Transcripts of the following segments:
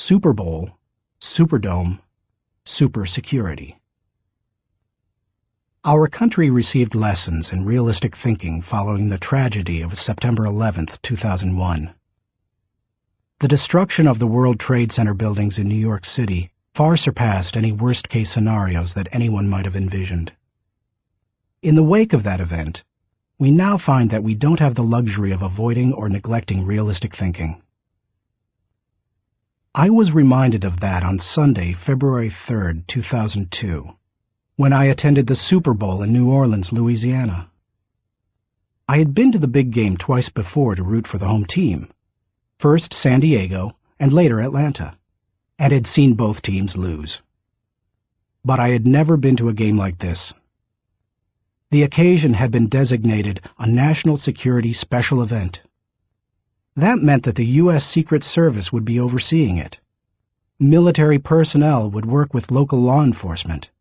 Super Bowl, Superdome, Super Security. Our country received lessons in realistic thinking following the tragedy of September 11, 2001. The destruction of the World Trade Center buildings in New York City far surpassed any worst-case scenarios that anyone might have envisioned. In the wake of that event, we now find that we don't have the luxury of avoiding or neglecting realistic thinking. I was reminded of that on Sunday, February 3, 2002, when I attended the Super Bowl in New Orleans, Louisiana. I had been to the big game twice before to root for the home team, first San Diego and later Atlanta, and had seen both teams lose. But I had never been to a game like this. The occasion had been designated a national security special event. That meant that the U.S. Secret Service would be overseeing it. Military personnel would work with local law enforcement,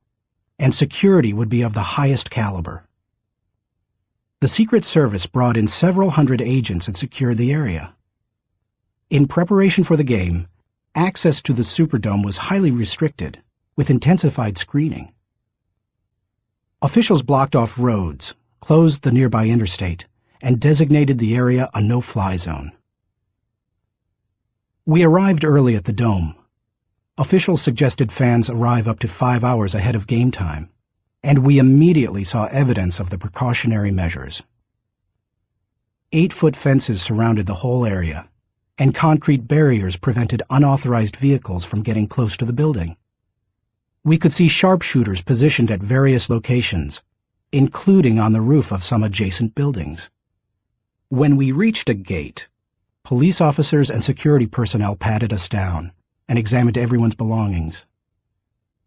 and security would be of the highest caliber. The Secret Service brought in several hundred agents and secured the area. In preparation for the game, access to the Superdome was highly restricted, with intensified screening. Officials blocked off roads, closed the nearby interstate, and designated the area a no-fly zone. We arrived early at the Dome. Officials suggested fans arrive up to 5 hours ahead of game time, and we immediately saw evidence of the precautionary measures. 8-foot fences surrounded the whole area, and concrete barriers prevented unauthorized vehicles from getting close to the building. We could see sharpshooters positioned at various locations, including on the roof of some adjacent buildings. When we reached a gate, police officers and security personnel patted us down and examined everyone's belongings.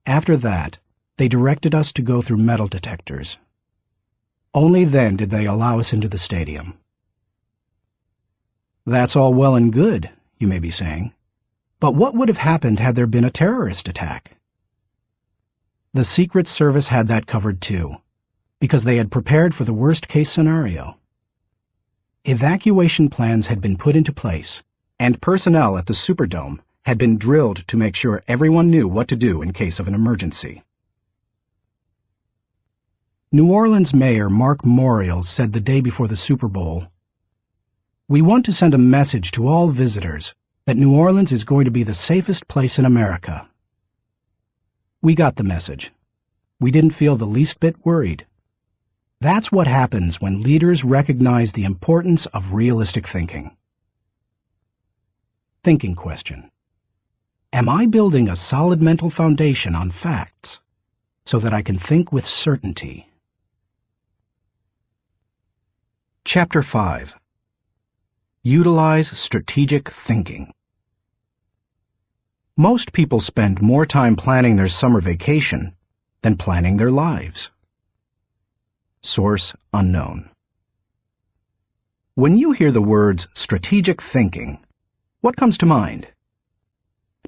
After that, they directed us to go through metal detectors. Only then did they allow us into the stadium. That's all well and good, you may be saying, but what would have happened had there been a terrorist attack? The Secret Service had that covered too, because they had prepared for the worst-case scenario. Evacuation plans had been put into place, and personnel at the Superdome had been drilled to make sure everyone knew what to do in case of an emergency. New Orleans Mayor Mark Morial said the day before the Super Bowl, "We want to send a message to all visitors that New Orleans is going to be the safest place in America." We got the message. We didn't feel the least bit worried. That's what happens when leaders recognize the importance of realistic thinking. Thinking question. Am I building a solid mental foundation on facts so that I can think with certainty? Chapter 5. Utilize strategic thinking. Most people spend more time planning their summer vacation than planning their lives. Source unknown. When you hear the words strategic thinking, what comes to mind?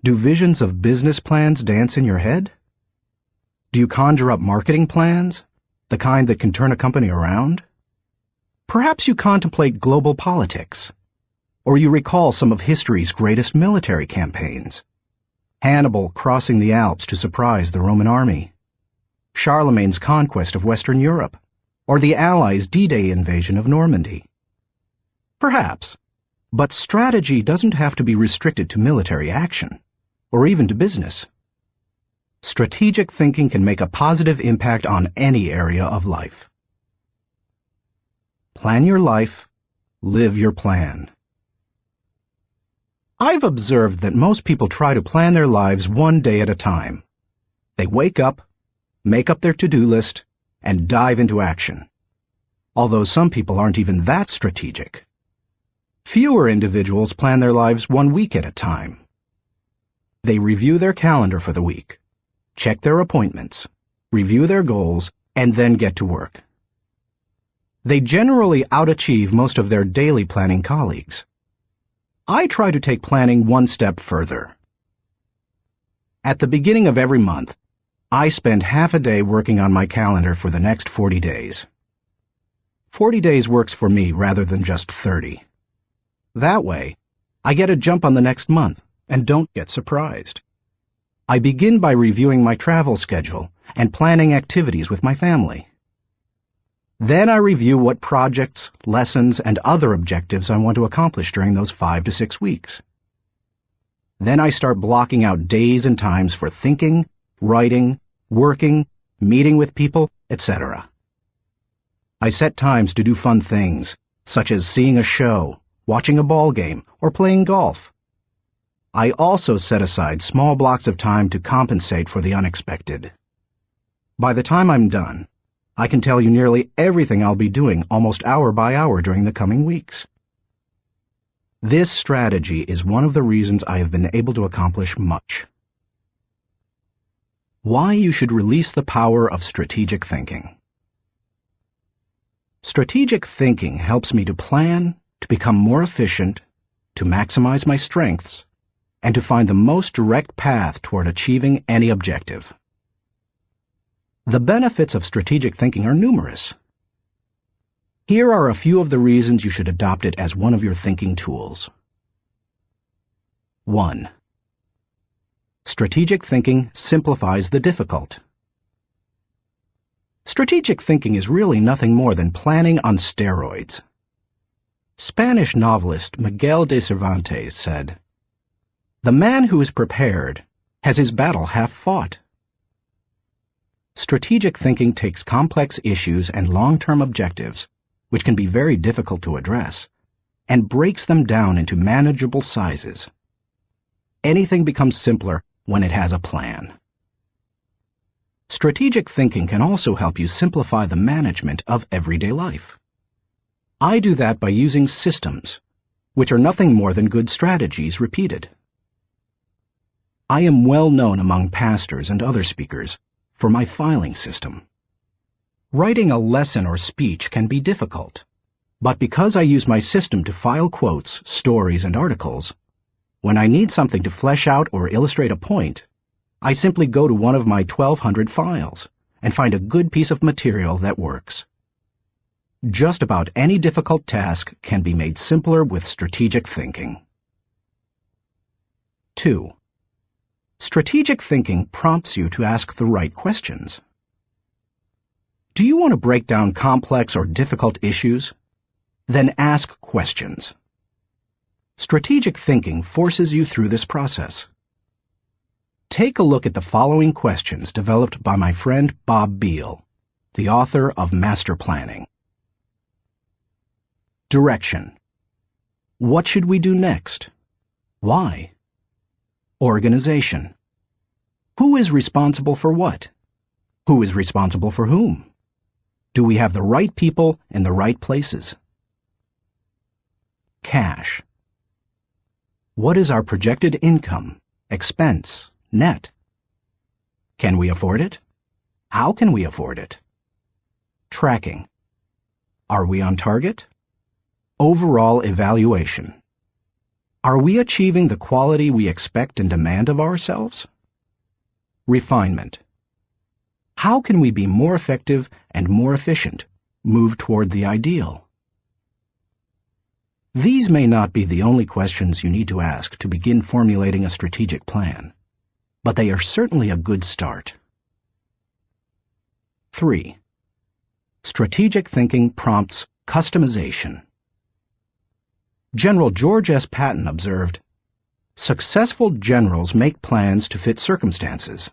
Do visions of business plans dance in your head? Do you conjure up marketing plans, the kind that can turn a company around? Perhaps you contemplate global politics, or you recall some of history's greatest military campaigns. Hannibal crossing the Alps to surprise the Roman army, Charlemagne's conquest of Western Europe, or the Allies' D-Day invasion of Normandy. Perhaps, but strategy doesn't have to be restricted to military action, or even to business. Strategic thinking can make a positive impact on any area of life. Plan your life, live your plan. I've observed that most people try to plan their lives one day at a time. They wake up, make up their to-do list, and dive into action. Although some people aren't even that strategic. Fewer individuals plan their lives 1 week at a time. They review their calendar for the week, check their appointments, review their goals, and then get to work. They generally outachieve most of their daily planning colleagues. I try to take planning one step further. At the beginning of every month, I spend half a day working on my calendar for the next 40 days. 40 days works for me rather than just 30. That way, I get a jump on the next month and don't get surprised. I begin by reviewing my travel schedule and planning activities with my family. Then I review what projects, lessons, and other objectives I want to accomplish during those 5 to 6 weeks. Then I start blocking out days and times for thinking, writing, working, meeting with people, etc. I set times to do fun things, such as seeing a show, watching a ball game, or playing golf. I also set aside small blocks of time to compensate for the unexpected. By the time I'm done, I can tell you nearly everything I'll be doing almost hour by hour during the coming weeks. This strategy is one of the reasons I have been able to accomplish much. Why you should release the power of strategic thinking. Strategic thinking helps me to plan, to become more efficient, to maximize my strengths, and to find the most direct path toward achieving any objective. The benefits of strategic thinking are numerous. Here are a few of the reasons you should adopt it as one of your thinking tools. 1. Strategic thinking simplifies the difficult. Strategic thinking is really nothing more than planning on steroids. Spanish novelist Miguel de Cervantes said, "The man who is prepared has his battle half fought." Strategic thinking takes complex issues and long-term objectives, which can be very difficult to address, and breaks them down into manageable sizes. Anything becomes simpler when it has a plan. Strategic thinking can also help you simplify the management of everyday life. I do that by using systems, which are nothing more than good strategies repeated. I am well known among pastors and other speakers for my filing system. Writing a lesson or speech can be difficult, but because I use my system to file quotes, stories, and articles, when I need something to flesh out or illustrate a point, I simply go to one of my 1,200 files and find a good piece of material that works. Just about any difficult task can be made simpler with strategic thinking. 2. Strategic thinking prompts you to ask the right questions. Do you want to break down complex or difficult issues? Then ask questions. Strategic thinking forces you through this process. Take a look at the following questions developed by my friend Bob Beal, the author of Master Planning. Direction. What should we do next? Why? Organization. Who is responsible for what? Who is responsible for whom? Do we have the right people in the right places? Cash. What is our projected income, expense, net? Can we afford it? How can we afford it? Tracking. Are we on target? Overall evaluation. Are we achieving the quality we expect and demand of ourselves? Refinement. How can we be more effective and more efficient, move toward the ideal? These may not be the only questions you need to ask to begin formulating a strategic plan, but they are certainly a good start. 3. Strategic thinking prompts customization. General George S. Patton observed, "Successful generals make plans to fit circumstances,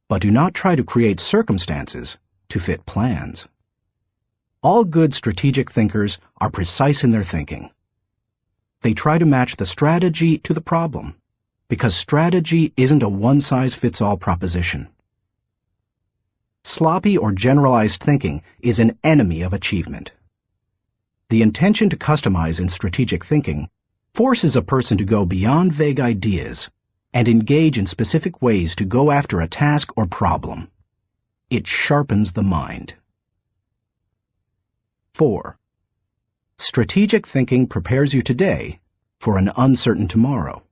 but do not try to create circumstances to fit plans." All good strategic thinkers are precise in their thinking. They try to match the strategy to the problem, because strategy isn't a one-size-fits-all proposition. Sloppy or generalized thinking is an enemy of achievement. The intention to customize in strategic thinking forces a person to go beyond vague ideas and engage in specific ways to go after a task or problem. It sharpens the mind. 4. Strategic thinking prepares you today for an uncertain tomorrow.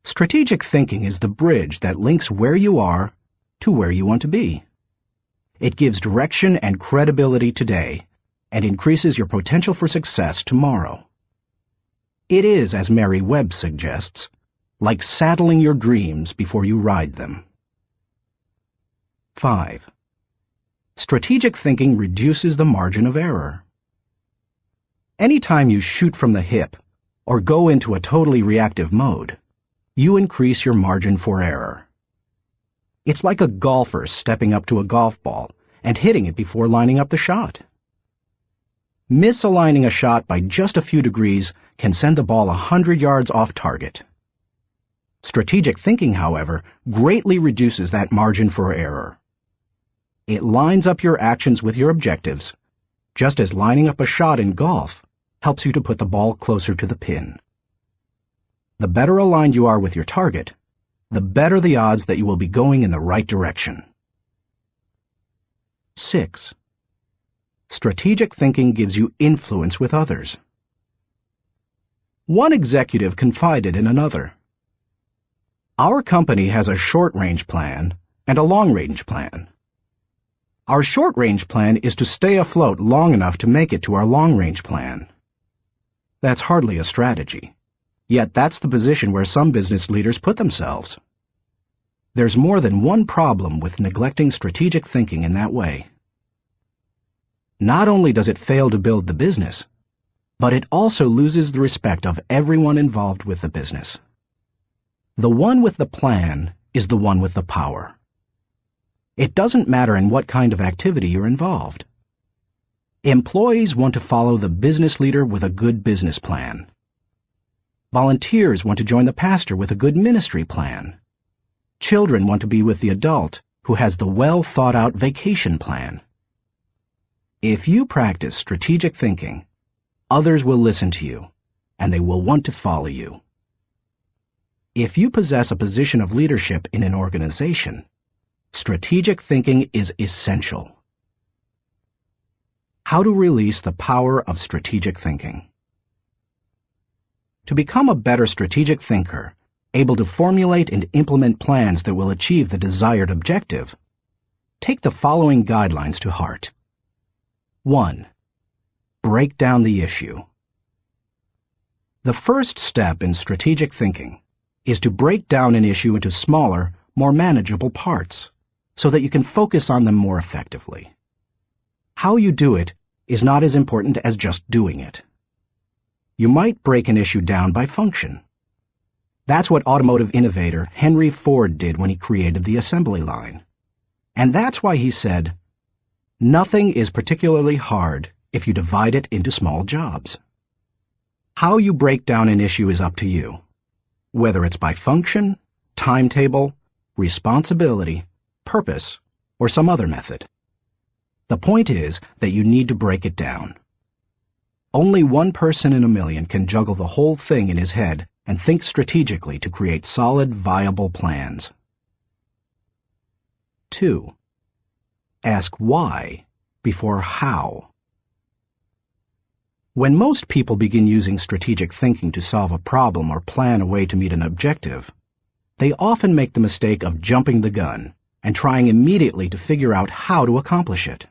Strategic thinking is the bridge that links where you are to where you want to be. It gives direction and credibility today and increases your potential for success tomorrow. It is, as Mary Webb suggests, like saddling your dreams before you ride them. 5. Strategic thinking reduces the margin of error. Anytime you shoot from the hip or go into a totally reactive mode, you increase your margin for error. It's like a golfer stepping up to a golf ball and hitting it before lining up the shot. Misaligning a shot by just a few degrees can send the ball 100 yards off target. Strategic thinking, however, greatly reduces that margin for error. It lines up your actions with your objectives, just as lining up a shot in golf helps you to put the ball closer to the pin. The better aligned you are with your target, the better the odds that you will be going in the right direction. 6. Strategic thinking gives you influence with others. One executive confided in another. Our company has a short-range plan and a long-range plan. Our short-range plan is to stay afloat long enough to make it to our long-range plan. That's hardly a strategy. Yet that's the position where some business leaders put themselves. There's more than one problem with neglecting strategic thinking in that way. Not only does it fail to build the business, but it also loses the respect of everyone involved with the business. The one with the plan is the one with the power. It doesn't matter in what kind of activity you're involved. Employees want to follow the business leader with a good business plan. Volunteers want to join the pastor with a good ministry plan. Children want to be with the adult who has the well-thought-out vacation plan. If you practice strategic thinking, others will listen to you, and they will want to follow you. If you possess a position of leadership in an organization, strategic thinking is essential. How to release the power of strategic thinking. To become a better strategic thinker, able to formulate and implement plans that will achieve the desired objective, take the following guidelines to heart. 1. Break down the issue. The first step in strategic thinking is to break down an issue into smaller, more manageable parts, so that you can focus on them more effectively. How you do it is not as important as just doing it. You might break an issue down by function. That's what automotive innovator Henry Ford did when he created the assembly line. And that's why he said, "Nothing is particularly hard if you divide it into small jobs." How you break down an issue is up to you, whether it's by function, timetable, responsibility, purpose, or some other method. The point is that you need to break it down. Only one person in a million can juggle the whole thing in his head and think strategically to create solid, viable plans. 2. Ask why before how. When most people begin using strategic thinking to solve a problem or plan a way to meet an objective, they often make the mistake of jumping the gun and trying immediately to figure out how to accomplish it.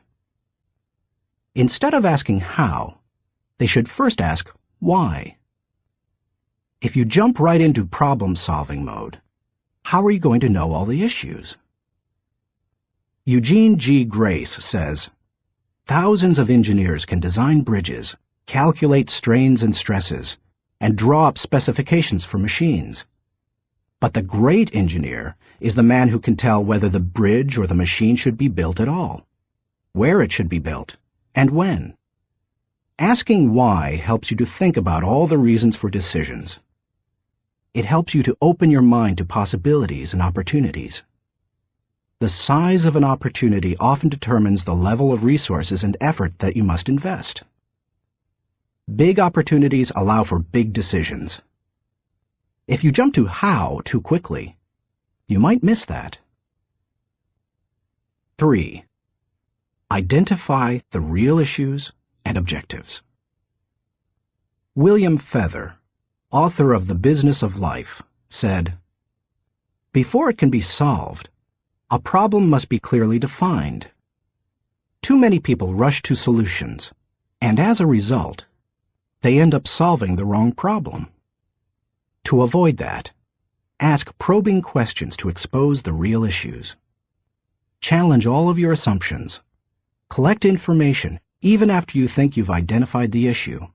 Instead of asking how, they should first ask why. If you jump right into problem-solving mode, how are you going to know all the issues? Eugene G. Grace says, "Thousands of engineers can design bridges, calculate strains and stresses, and draw up specifications for machines. But the great engineer is the man who can tell whether the bridge or the machine should be built at all, where it should be built, and when." Asking why helps you to think about all the reasons for decisions. It helps you to open your mind to possibilities and opportunities. The size of an opportunity often determines the level of resources and effort that you must invest. Big opportunities allow for big decisions. If you jump to how too quickly, you might miss that. 3. Identify the real issues and objectives. William Feather, author of The Business of Life, said, "Before it can be solved, a problem must be clearly defined. Too many people rush to solutions, and as a result, they end up solving the wrong problem. To avoid that, Ask probing questions to expose the real issues. Challenge all of your assumptions. Collect information even after you think you've identified the issue.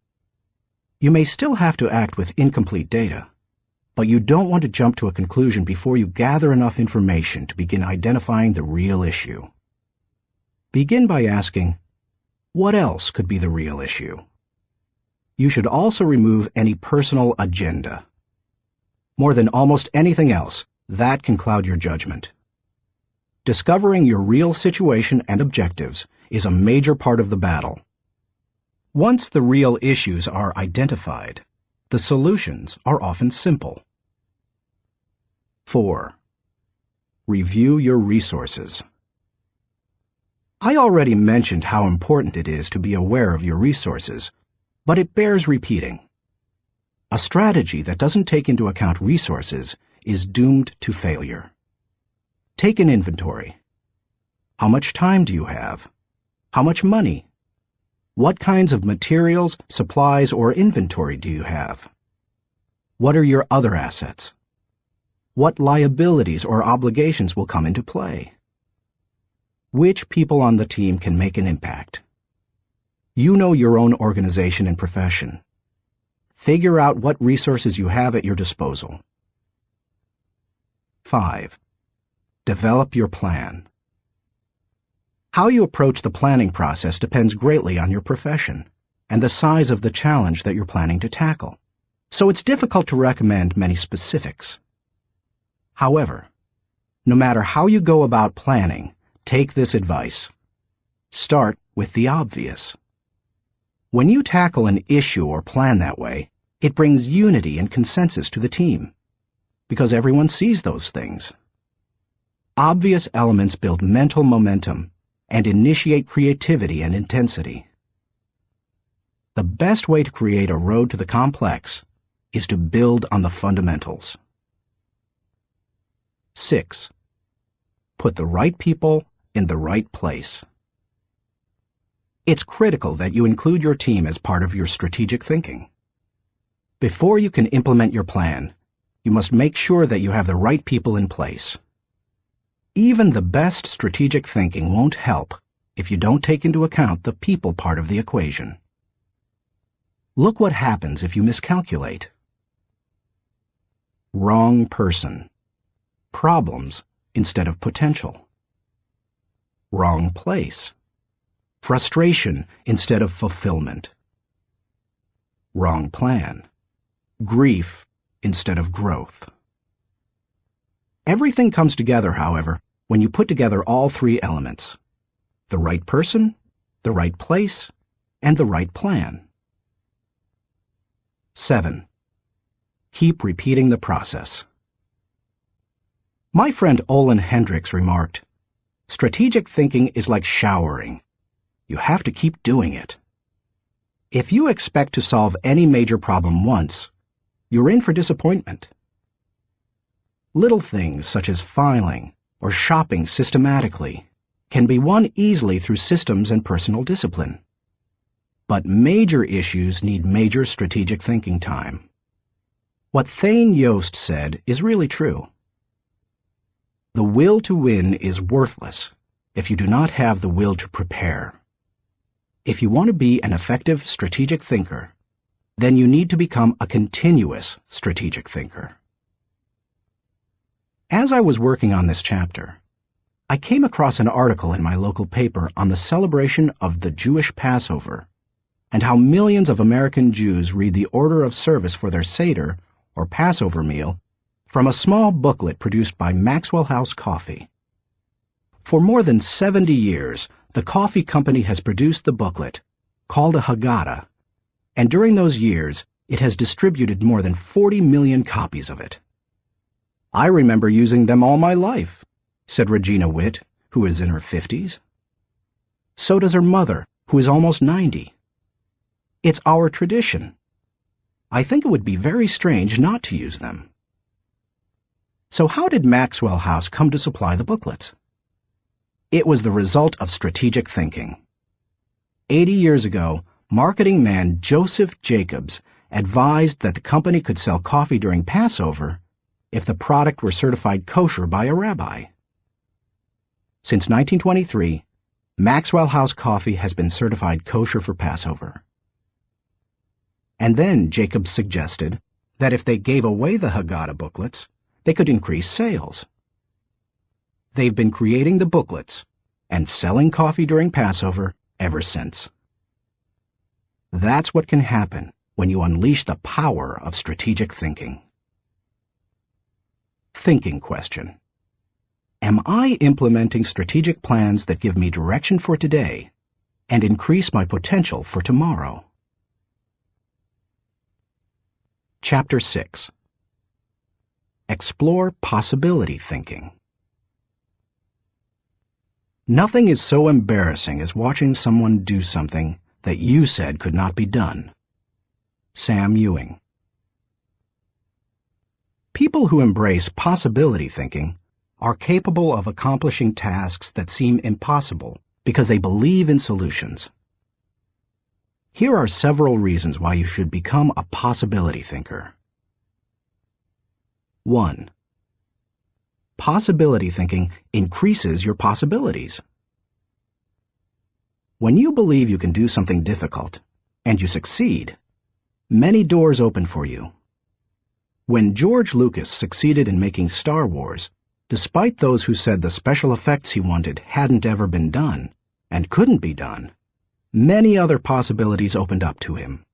You may still have to act with incomplete data, but you don't want to jump to a conclusion before you gather enough information to begin identifying the real issue. Begin by asking, what else could be the real issue? You should also remove any personal agenda. More than almost anything else, that can cloud your judgment. Discovering your real situation and objectives is a major part of the battle. Once the real issues are identified, the solutions are often simple. 4. Review your resources. I already mentioned how important it is to be aware of your resources, but it bears repeating. A strategy that doesn't take into account resources is doomed to failure. Take an inventory. How much time do you have? How much money? What kinds of materials, supplies, or inventory do you have? What are your other assets? What liabilities or obligations will come into play? Which people on the team can make an impact? You know your own organization and profession. Figure out what resources you have at your disposal. 5. Develop your plan. How you approach the planning process depends greatly on your profession and the size of the challenge that you're planning to tackle, so it's difficult to recommend many specifics. However, no matter how you go about planning, take this advice. Start with the obvious. When you tackle an issue or plan that way, it brings unity and consensus to the team, because everyone sees those things. Obvious elements build mental momentum and initiate creativity and intensity. The best way to create a road to the complex is to build on the fundamentals. 6. Put the right people in the right place. It's critical that you include your team as part of your strategic thinking. Before you can implement your plan, you must make sure that you have the right people in place. Even the best strategic thinking won't help if you don't take into account the people part of the equation. Look what happens if you miscalculate. Wrong person. Problems instead of potential. Wrong place. Frustration instead of fulfillment. Wrong plan. Grief instead of growth. Everything comes together, however, when you put together all three elements: the right person, the right place, and the right plan. 7. Keep repeating the process. My friend Olin Hendricks remarked, "Strategic thinking is like showering. You have to keep doing it. If you expect to solve any major problem once, you're in for disappointment." Little things such as filing or shopping systematically can be won easily through systems and personal discipline. But major issues need major strategic thinking time. What Thane Yost said is really true. The will to win is worthless if you do not have the will to prepare. If you want to be an effective strategic thinker, then you need to become a continuous strategic thinker. As I was working on this chapter, I came across an article in my local paper on the celebration of the Jewish Passover and how millions of American Jews read the order of service for their Seder, or Passover meal, from a small booklet produced by Maxwell House Coffee. For more than 70 years, the coffee company has produced the booklet, called a Haggadah, and during those years, it has distributed more than 40 million copies of it. "I remember using them all my life," said Regina Witt, who is in her 50s. So does her mother, who is almost 90. It's our tradition. I think it would be very strange not to use them. So how did Maxwell House come to supply the booklets? It was the result of strategic thinking. 80 years ago, marketing man Joseph Jacobs advised that the company could sell coffee during Passover if the product were certified kosher by a rabbi. Since 1923, Maxwell House coffee has been certified kosher for Passover. And then Jacobs suggested that if they gave away the Haggadah booklets, they could increase sales. They've been creating the booklets and selling coffee during Passover ever since. That's what can happen when you unleash the power of strategic thinking. Thinking question. Am I implementing strategic plans that give me direction for today and increase my potential for tomorrow? Chapter 6. Explore possibility thinking. Nothing is so embarrassing as watching someone do something that you said could not be done. Sam Ewing. People who embrace possibility thinking are capable of accomplishing tasks that seem impossible because they believe in solutions. Here are several reasons why you should become a possibility thinker. 1. Possibility thinking increases your possibilities. When you believe you can do something difficult, and you succeed, many doors open for you. When George Lucas succeeded in making Star Wars, despite those who said the special effects he wanted hadn't ever been done, and couldn't be done, many other possibilities opened up to him.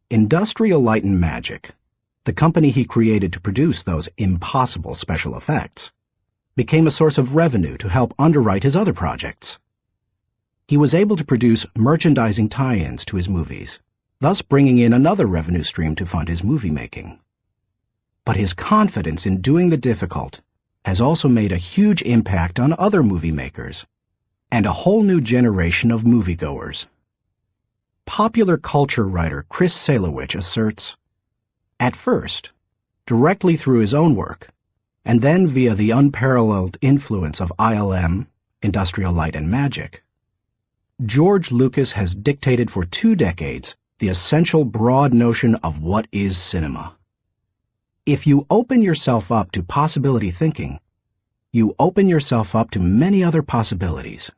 Industrial Light and Magic, the company he created to produce those impossible special effects, became a source of revenue to help underwrite his other projects. He was able to produce merchandising tie-ins to his movies, thus bringing in another revenue stream to fund his movie making. But his confidence in doing the difficult has also made a huge impact on other movie makers and a whole new generation of moviegoers. Popular culture writer Chris Salewicz asserts, at first, directly through his own work, and then via the unparalleled influence of ILM, Industrial Light and Magic, George Lucas has dictated for 2 decades the essential broad notion of what is cinema. If you open yourself up to possibility thinking, you open yourself up to many other possibilities.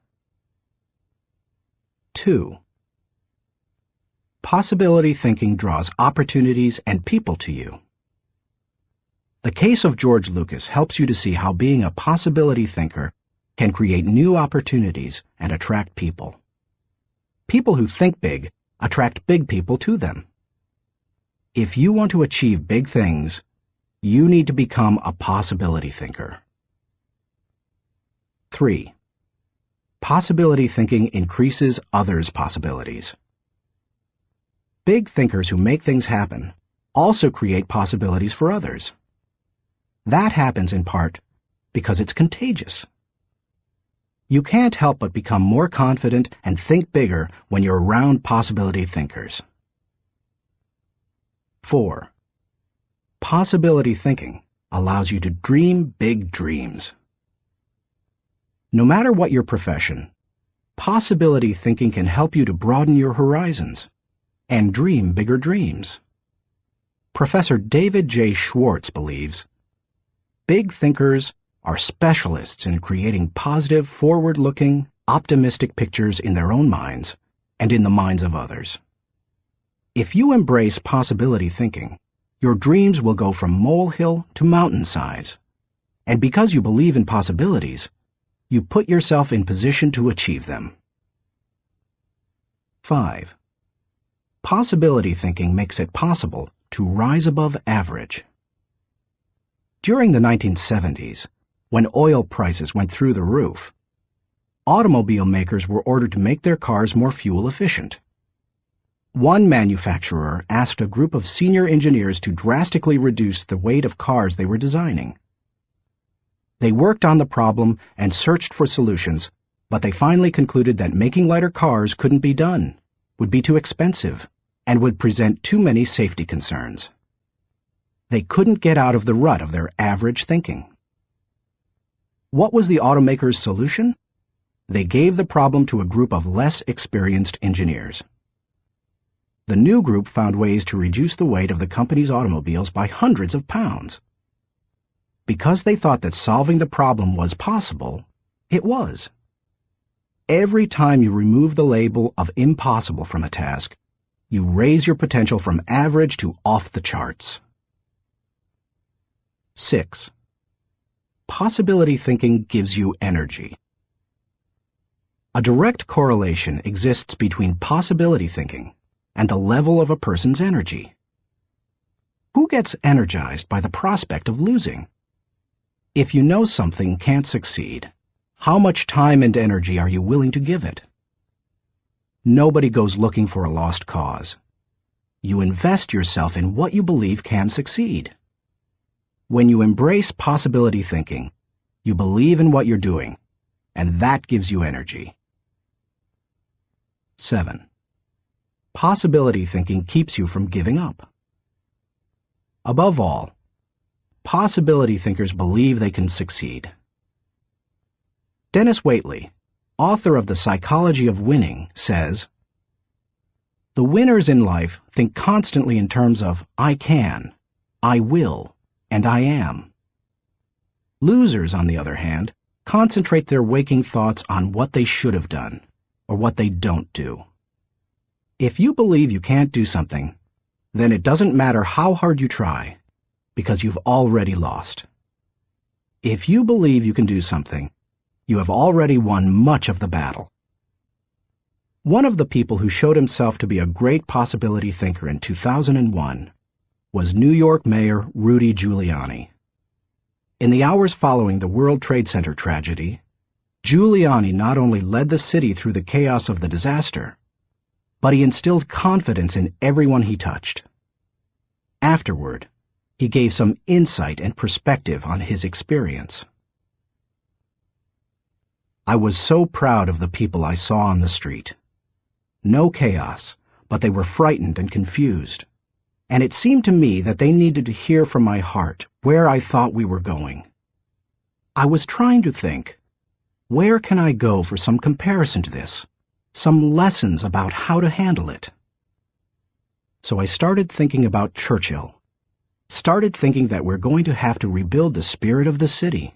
2. Possibility thinking draws opportunities and people to you. The case of George Lucas helps you to see how being a possibility thinker can create new opportunities and attract people. People who think big attract big people to them. If you want to achieve big things, you need to become a possibility thinker. 3. Possibility thinking increases others' possibilities. Big thinkers who make things happen also create possibilities for others. That happens in part because it's contagious. You can't help but become more confident and think bigger when you're around possibility thinkers. 4. Possibility thinking allows you to dream big dreams. No matter what your profession, possibility thinking can help you to broaden your horizons and dream bigger dreams. Professor David J. Schwartz believes, big thinkers are specialists in creating positive, forward-looking, optimistic pictures in their own minds and in the minds of others. If you embrace possibility thinking, your dreams will go from molehill to mountain size. And because you believe in possibilities, you put yourself in position to achieve them. 5. Possibility thinking makes it possible to rise above average. During the 1970s, when oil prices went through the roof, automobile makers were ordered to make their cars more fuel efficient. One manufacturer asked a group of senior engineers to drastically reduce the weight of cars they were designing. They worked on the problem and searched for solutions, but they finally concluded that making lighter cars couldn't be done, would be too expensive, and would present too many safety concerns. They couldn't get out of the rut of their average thinking. What was the automaker's solution? They gave the problem to a group of less experienced engineers. The new group found ways to reduce the weight of the company's automobiles by hundreds of pounds. Because they thought that solving the problem was possible, it was. Every time you remove the label of impossible from a task, you raise your potential from average to off the charts. 6. Possibility thinking gives you energy. A direct correlation exists between possibility thinking and the level of a person's energy. Who gets energized by the prospect of losing? If you know something can't succeed, how much time and energy are you willing to give it? Nobody goes looking for a lost cause. You invest yourself in what you believe can succeed. When you embrace possibility thinking, you believe in what you're doing, and that gives you energy. 7. Possibility thinking keeps you from giving up. Above all, possibility thinkers believe they can succeed. Dennis Waitley, author of The Psychology of Winning, says, "The winners in life think constantly in terms of I can, I will, and I am. Losers, on the other hand, concentrate their waking thoughts on what they should have done, or what they don't do. If you believe you can't do something, then it doesn't matter how hard you try, because you've already lost. If you believe you can do something, you have already won much of the battle." One of the people who showed himself to be a great possibility thinker in 2001 was New York Mayor Rudy Giuliani. In the hours following the World Trade Center tragedy, Giuliani not only led the city through the chaos of the disaster, but he instilled confidence in everyone he touched. Afterward, he gave some insight and perspective on his experience. "I was so proud of the people I saw on the street. No chaos, but they were frightened and confused. And it seemed to me that they needed to hear from my heart where I thought we were going. I was trying to think, where can I go for some comparison to this? Some lessons about how to handle it. So I started thinking about Churchill. Started thinking that we're going to have to rebuild the spirit of the city.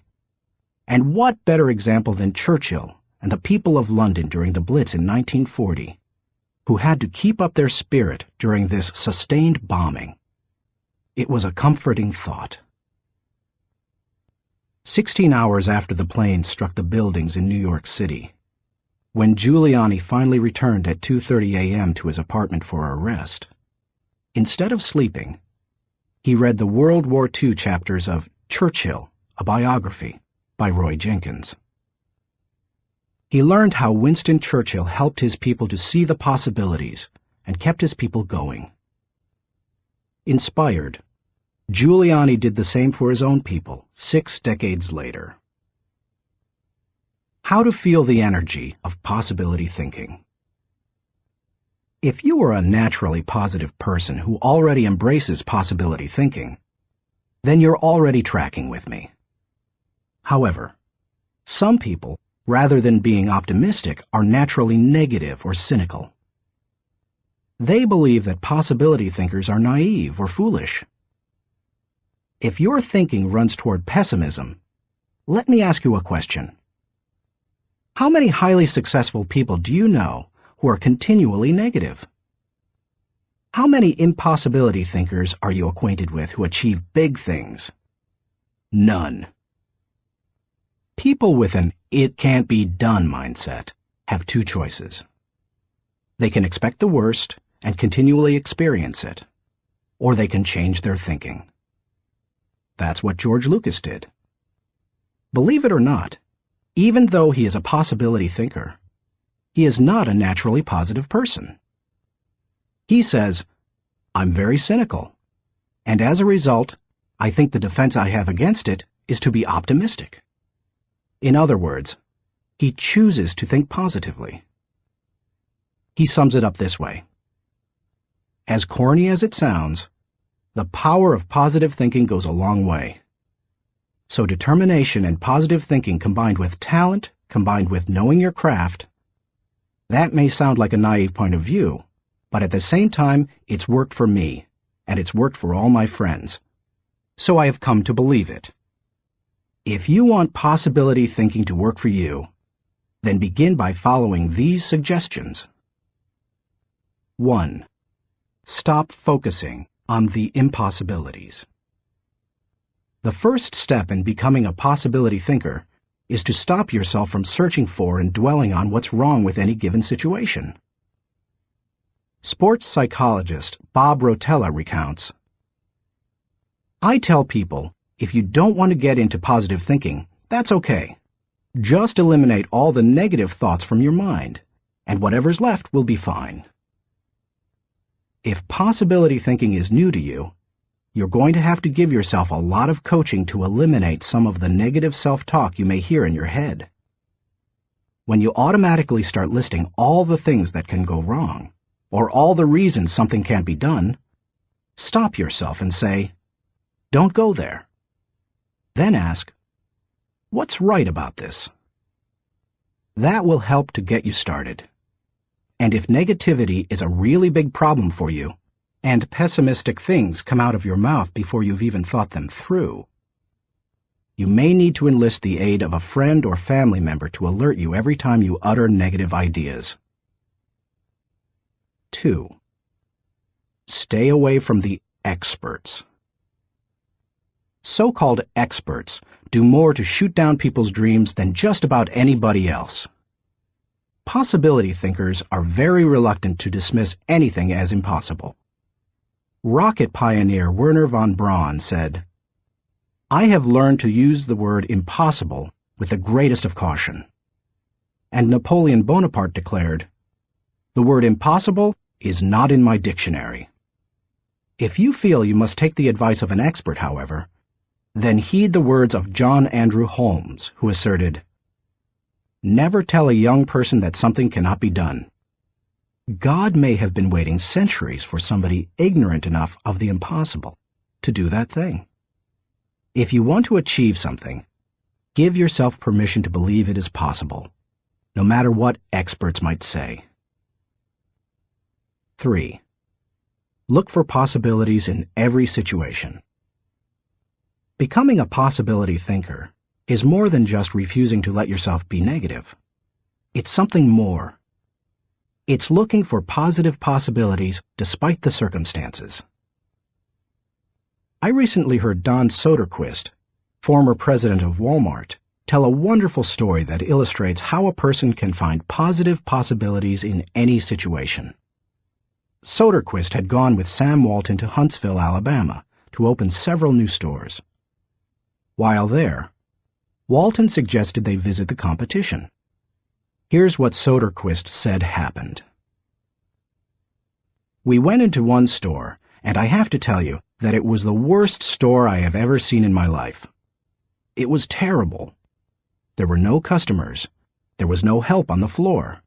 And what better example than Churchill and the people of London during the Blitz in 1940, who had to keep up their spirit during this sustained bombing. It was a comforting thought." 16 hours after the plane struck the buildings in New York City, when Giuliani finally returned at 2:30 a.m. to his apartment for a rest, instead of sleeping, he read the World War II chapters of Churchill, a Biography by Roy Jenkins. He learned how Winston Churchill helped his people to see the possibilities and kept his people going. Inspired, Giuliani did the same for his own people 6 decades later. How to feel the energy of possibility thinking. If you are a naturally positive person who already embraces possibility thinking, then you're already tracking with me. However, some people, rather than being optimistic, are naturally negative or cynical. They believe that possibility thinkers are naive or foolish. If your thinking runs toward pessimism, let me ask you a question. How many highly successful people do you know who are continually negative? How many impossibility thinkers are you acquainted with who achieve big things? None. People with an "it can't be done" mindset have 2 choices. They can expect the worst and continually experience it, or they can change their thinking. That's what George Lucas did. Believe it or not, even though he is a possibility thinker, he is not a naturally positive person. He says, "I'm very cynical, and as a result, I think the defense I have against it is to be optimistic." In other words, he chooses to think positively. He sums it up this way. As corny as it sounds, the power of positive thinking goes a long way. So determination and positive thinking combined with talent, combined with knowing your craft, that may sound like a naive point of view, but at the same time, it's worked for me, and it's worked for all my friends. So I have come to believe it. If you want possibility thinking to work for you, then begin by following these suggestions. 1. Stop focusing on the impossibilities. The first step in becoming a possibility thinker is to stop yourself from searching for and dwelling on what's wrong with any given situation. Sports psychologist Bob Rotella recounts, "I tell people, if you don't want to get into positive thinking, that's okay. Just eliminate all the negative thoughts from your mind, and whatever's left will be fine." If possibility thinking is new to you, you're going to have to give yourself a lot of coaching to eliminate some of the negative self-talk you may hear in your head. When you automatically start listing all the things that can go wrong, or all the reasons something can't be done, stop yourself and say, "Don't go there." Then ask, "What's right about this?" That will help to get you started. And if negativity is a really big problem for you, and pessimistic things come out of your mouth before you've even thought them through, you may need to enlist the aid of a friend or family member to alert you every time you utter negative ideas. 2. Stay away from the experts. So-called experts do more to shoot down people's dreams than just about anybody else. Possibility thinkers are very reluctant to dismiss anything as impossible. Rocket pioneer Wernher von Braun said, "I have learned to use the word impossible with the greatest of caution." And Napoleon Bonaparte declared, "The word impossible is not in my dictionary." If you feel you must take the advice of an expert, however, then heed the words of John Andrew Holmes, who asserted, "Never tell a young person that something cannot be done." God may have been waiting centuries for somebody ignorant enough of the impossible to do that thing. If you want to achieve something, give yourself permission to believe it is possible, no matter what experts might say. 3. Look for possibilities in every situation. Becoming a possibility thinker is more than just refusing to let yourself be negative. It's something more. It's looking for positive possibilities despite the circumstances. I recently heard Don Soderquist, former president of Walmart, tell a wonderful story that illustrates how a person can find positive possibilities in any situation. Soderquist had gone with Sam Walton to Huntsville, Alabama, to open several new stores. While there, Walton suggested they visit the competition. Here's what Soderquist said happened. "We went into one store, and I have to tell you that it was the worst store I have ever seen in my life. It was terrible. There were no customers. There was no help on the floor.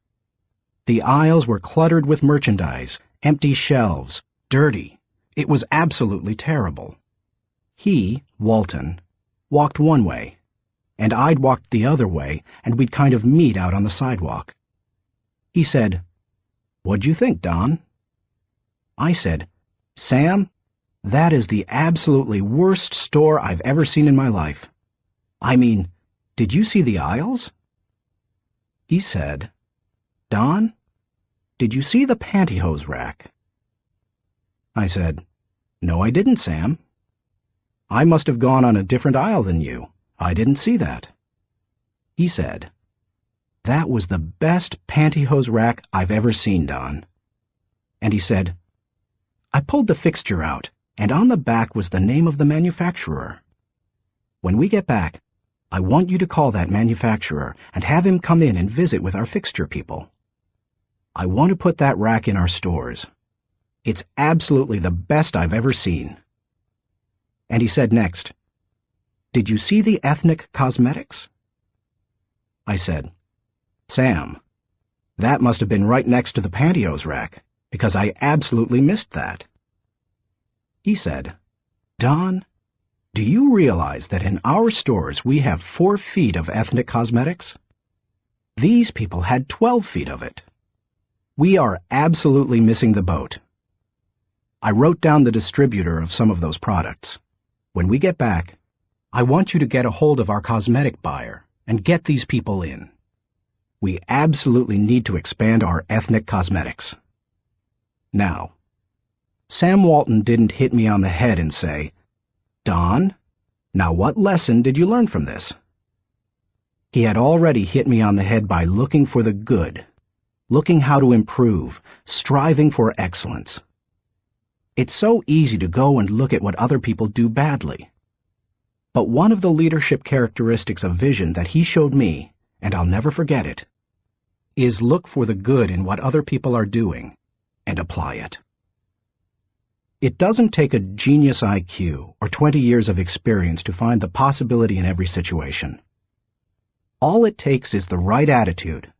The aisles were cluttered with merchandise, empty shelves, dirty. It was absolutely terrible." He, Walton, walked one way, and I'd walked the other way, and we'd kind of meet out on the sidewalk. He said, "What'd you think, Don?" I said, "Sam, that is the absolutely worst store I've ever seen in my life. I mean, did you see the aisles?" He said, "Don, did you see the pantyhose rack?" I said, "No, I didn't, Sam. I must have gone on a different aisle than you. I didn't see that." He said, "That was the best pantyhose rack I've ever seen, Don." And he said, "I pulled the fixture out, and on the back was the name of the manufacturer. When we get back, I want you to call that manufacturer and have him come in and visit with our fixture people. I want to put that rack in our stores. It's absolutely the best I've ever seen." And he said next, "Did you see the ethnic cosmetics?" I said, "Sam, that must have been right next to the pantyhose rack, because I absolutely missed that." He said, "Don, do you realize that in our stores we have 4 feet of ethnic cosmetics? These people had 12 feet of it. We are absolutely missing the boat. I wrote down the distributor of some of those products. When we get back, I want you to get a hold of our cosmetic buyer and get these people in. We absolutely need to expand our ethnic cosmetics. Now, Sam Walton didn't hit me on the head and say, "Don, now what lesson did you learn from this?" He had already hit me on the head by looking for the good, looking how to improve, striving for excellence. It's so easy to go and look at what other people do badly. But one of the leadership characteristics of vision that he showed me, and I'll never forget it, is look for the good in what other people are doing and apply it. It doesn't take a genius IQ or 20 years of experience to find the possibility in every situation. All it takes is the right attitude,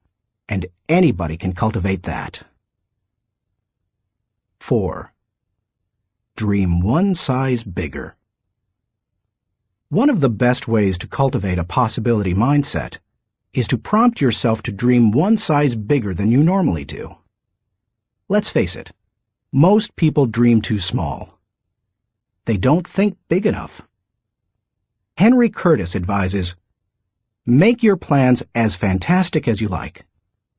and anybody can cultivate that. 4. Dream one size bigger. One of the best ways to cultivate a possibility mindset is to prompt yourself to dream one size bigger than you normally do. Let's face it, most people dream too small. They don't think big enough. Henry Curtis advises, make your plans as fantastic as you like,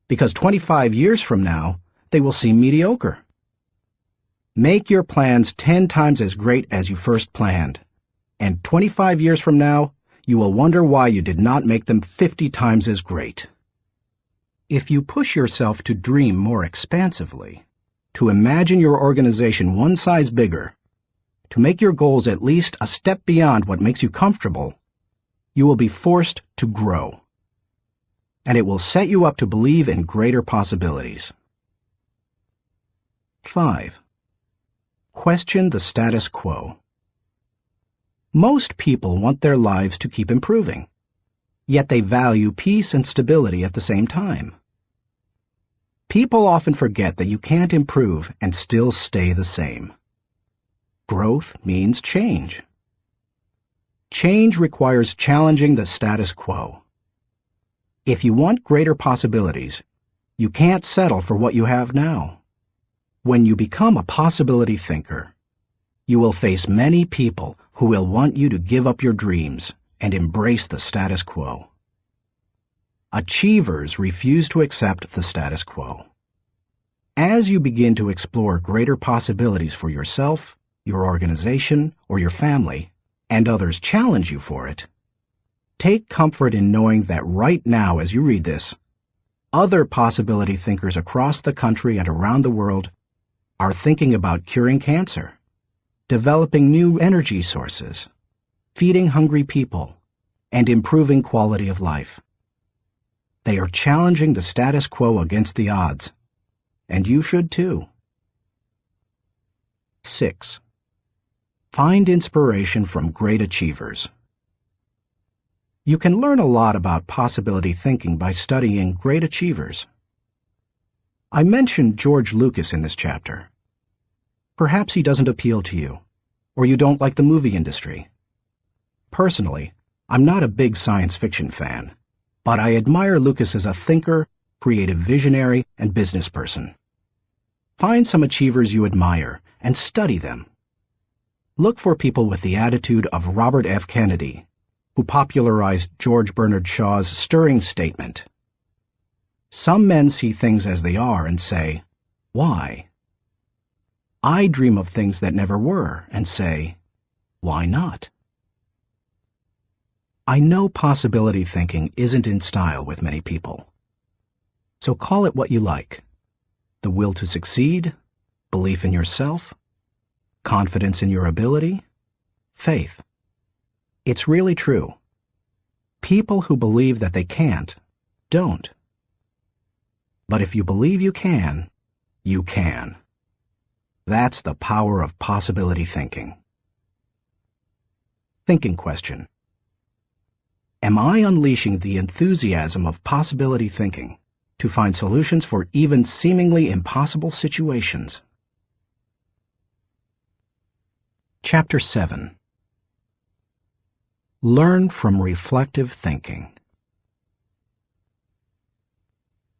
because 25 years from now, they will seem mediocre. Make your plans 10 times as great as you first planned, and 25 years from now, you will wonder why you did not make them 50 times as great. If you push yourself to dream more expansively, to imagine your organization one size bigger, to make your goals at least a step beyond what makes you comfortable, you will be forced to grow. And it will set you up to believe in greater possibilities. 5. Question the status quo. Most people want their lives to keep improving, yet they value peace and stability at the same time. People often forget that you can't improve and still stay the same. Growth means change. Change requires challenging the status quo. If you want greater possibilities, you can't settle for what you have now. When you become a possibility thinker, you will face many people who will want you to give up your dreams and embrace the status quo. Achievers refuse to accept the status quo. As you begin to explore greater possibilities for yourself, your organization, or your family, and others challenge you for it, take comfort in knowing that right now as you read this, other possibility thinkers across the country and around the world are thinking about curing cancer, developing new energy sources, feeding hungry people, and improving quality of life. They are challenging the status quo against the odds, and you should too. 6. Find inspiration from great achievers. You can learn a lot about possibility thinking by studying great achievers. I mentioned George Lucas in this chapter. Perhaps he doesn't appeal to you, or you don't like the movie industry. Personally, I'm not a big science fiction fan, but I admire Lucas as a thinker, creative visionary, and business person. Find some achievers you admire and study them. Look for people with the attitude of Robert F. Kennedy, who popularized George Bernard Shaw's stirring statement. Some men see things as they are and say, why? I dream of things that never were and say, why not? I know possibility thinking isn't in style with many people. So call it what you like. The will to succeed, belief in yourself, confidence in your ability, faith. It's really true. People who believe that they can't, don't. But if you believe you can, you can. That's the power of possibility thinking. Thinking question. Am I unleashing the enthusiasm of possibility thinking to find solutions for even seemingly impossible situations? Chapter 7. Learn from reflective thinking.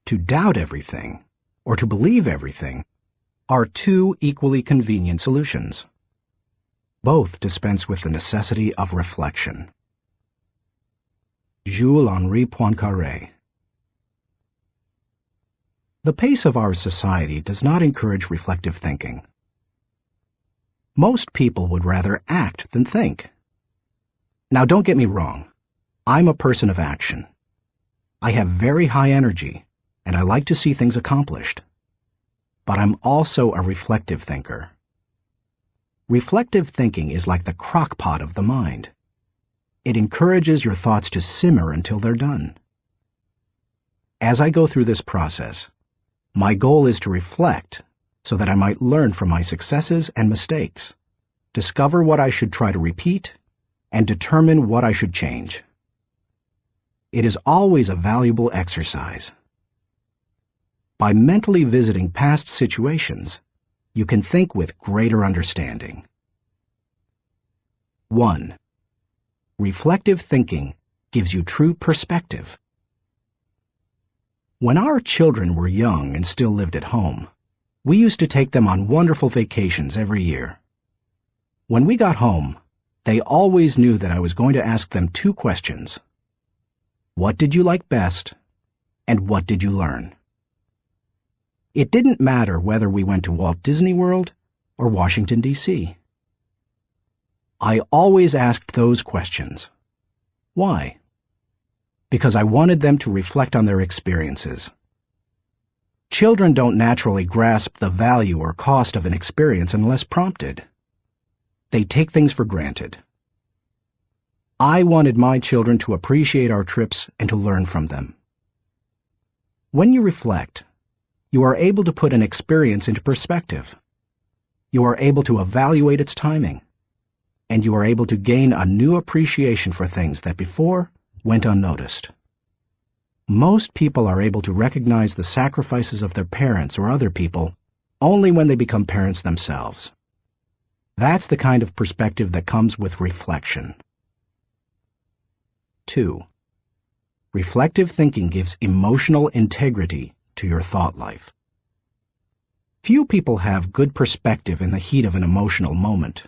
To doubt everything, or to believe everything, are two equally convenient solutions. Both dispense with the necessity of reflection. Jules-Henri Poincaré. The pace of our society does not encourage reflective thinking. Most people would rather act than think. Now, don't get me wrong. I'm a person of action. I have very high energy, and I like to see things accomplished. But I'm also a reflective thinker. Reflective thinking is like the crock pot of the mind. It encourages your thoughts to simmer until they're done. As I go through this process, my goal is to reflect so that I might learn from my successes and mistakes, discover what I should try to repeat, and determine what I should change. It is always a valuable exercise. By mentally visiting past situations, you can think with greater understanding. 1. Reflective thinking gives you true perspective. When our children were young and still lived at home, we used to take them on wonderful vacations every year. When we got home, they always knew that I was going to ask them 2 questions. What did you like best, and what did you learn? It didn't matter whether we went to Walt Disney World or Washington, D.C. I always asked those questions. Why? Because I wanted them to reflect on their experiences. Children don't naturally grasp the value or cost of an experience unless prompted. They take things for granted. I wanted my children to appreciate our trips and to learn from them. When you reflect, you are able to put an experience into perspective. You are able to evaluate its timing, and you are able to gain a new appreciation for things that before went unnoticed. Most people are able to recognize the sacrifices of their parents or other people only when they become parents themselves. That's the kind of perspective that comes with reflection. 2. Reflective thinking gives emotional integrity to your thought life. Few people have good perspective in the heat of an emotional moment.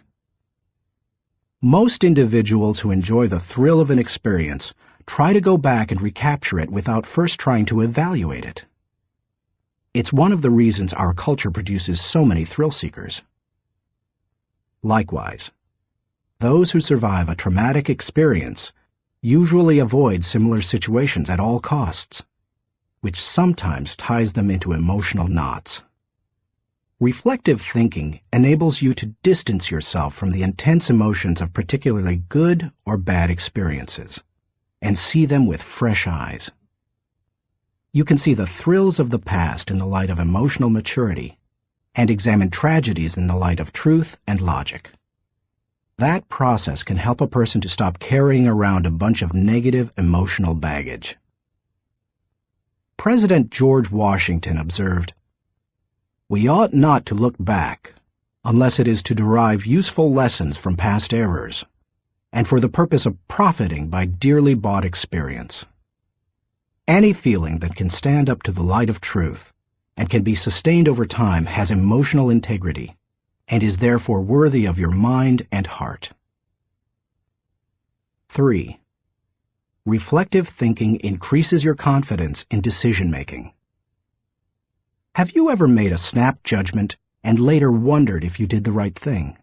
Most individuals who enjoy the thrill of an experience try to go back and recapture it without first trying to evaluate it. It's one of the reasons our culture produces so many thrill seekers. Likewise, those who survive a traumatic experience usually avoid similar situations at all costs, which sometimes ties them into emotional knots. Reflective thinking enables you to distance yourself from the intense emotions of particularly good or bad experiences and see them with fresh eyes. You can see the thrills of the past in the light of emotional maturity and examine tragedies in the light of truth and logic. That process can help a person to stop carrying around a bunch of negative emotional baggage. President George Washington observed, "We ought not to look back unless it is to derive useful lessons from past errors and for the purpose of profiting by dearly bought experience." Any feeling that can stand up to the light of truth and can be sustained over time has emotional integrity and is therefore worthy of your mind and heart. 3. Reflective thinking increases your confidence in decision-making. Have you ever made a snap judgment and later wondered if you did the right thing?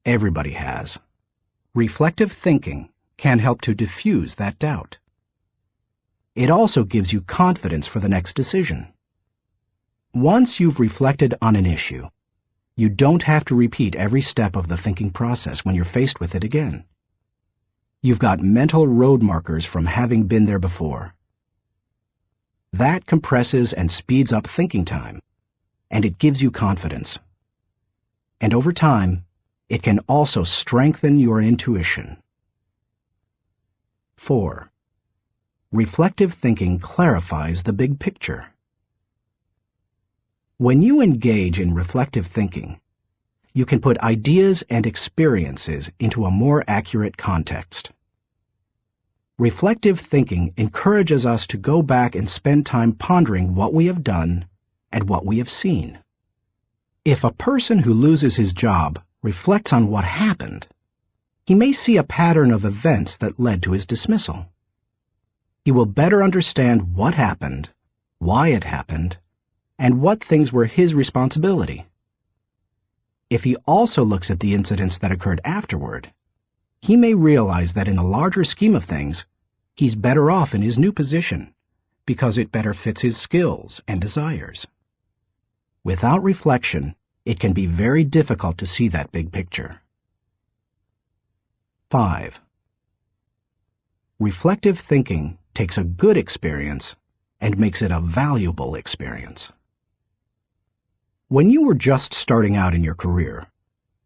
Everybody has. Reflective thinking can help to diffuse that doubt. It also gives you confidence for the next decision. Once you've reflected on an issue, you don't have to repeat every step of the thinking process when you're faced with it again. You've got mental road markers from having been there before. That compresses and speeds up thinking time, and it gives you confidence. And over time, it can also strengthen your intuition. 4. Reflective thinking clarifies the big picture. When you engage in reflective thinking, you can put ideas and experiences into a more accurate context. Reflective thinking encourages us to go back and spend time pondering what we have done and what we have seen. If a person who loses his job reflects on what happened, he may see a pattern of events that led to his dismissal. He will better understand what happened, why it happened, and what things were his responsibility. If he also looks at the incidents that occurred afterward, he may realize that in the larger scheme of things, he's better off in his new position because it better fits his skills and desires. Without reflection, it can be very difficult to see that big picture. 5. Reflective thinking takes a good experience and makes it a valuable experience. When you were just starting out in your career,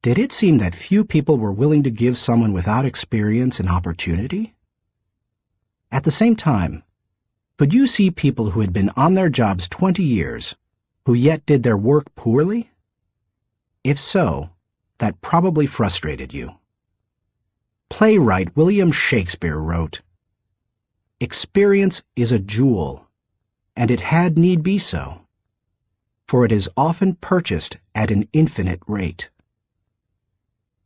did it seem that few people were willing to give someone without experience an opportunity? At the same time, could you see people who had been on their jobs 20 years, who yet did their work poorly? If so, that probably frustrated you. Playwright William Shakespeare wrote, "Experience is a jewel, and it had need be so, for it is often purchased at an infinite rate."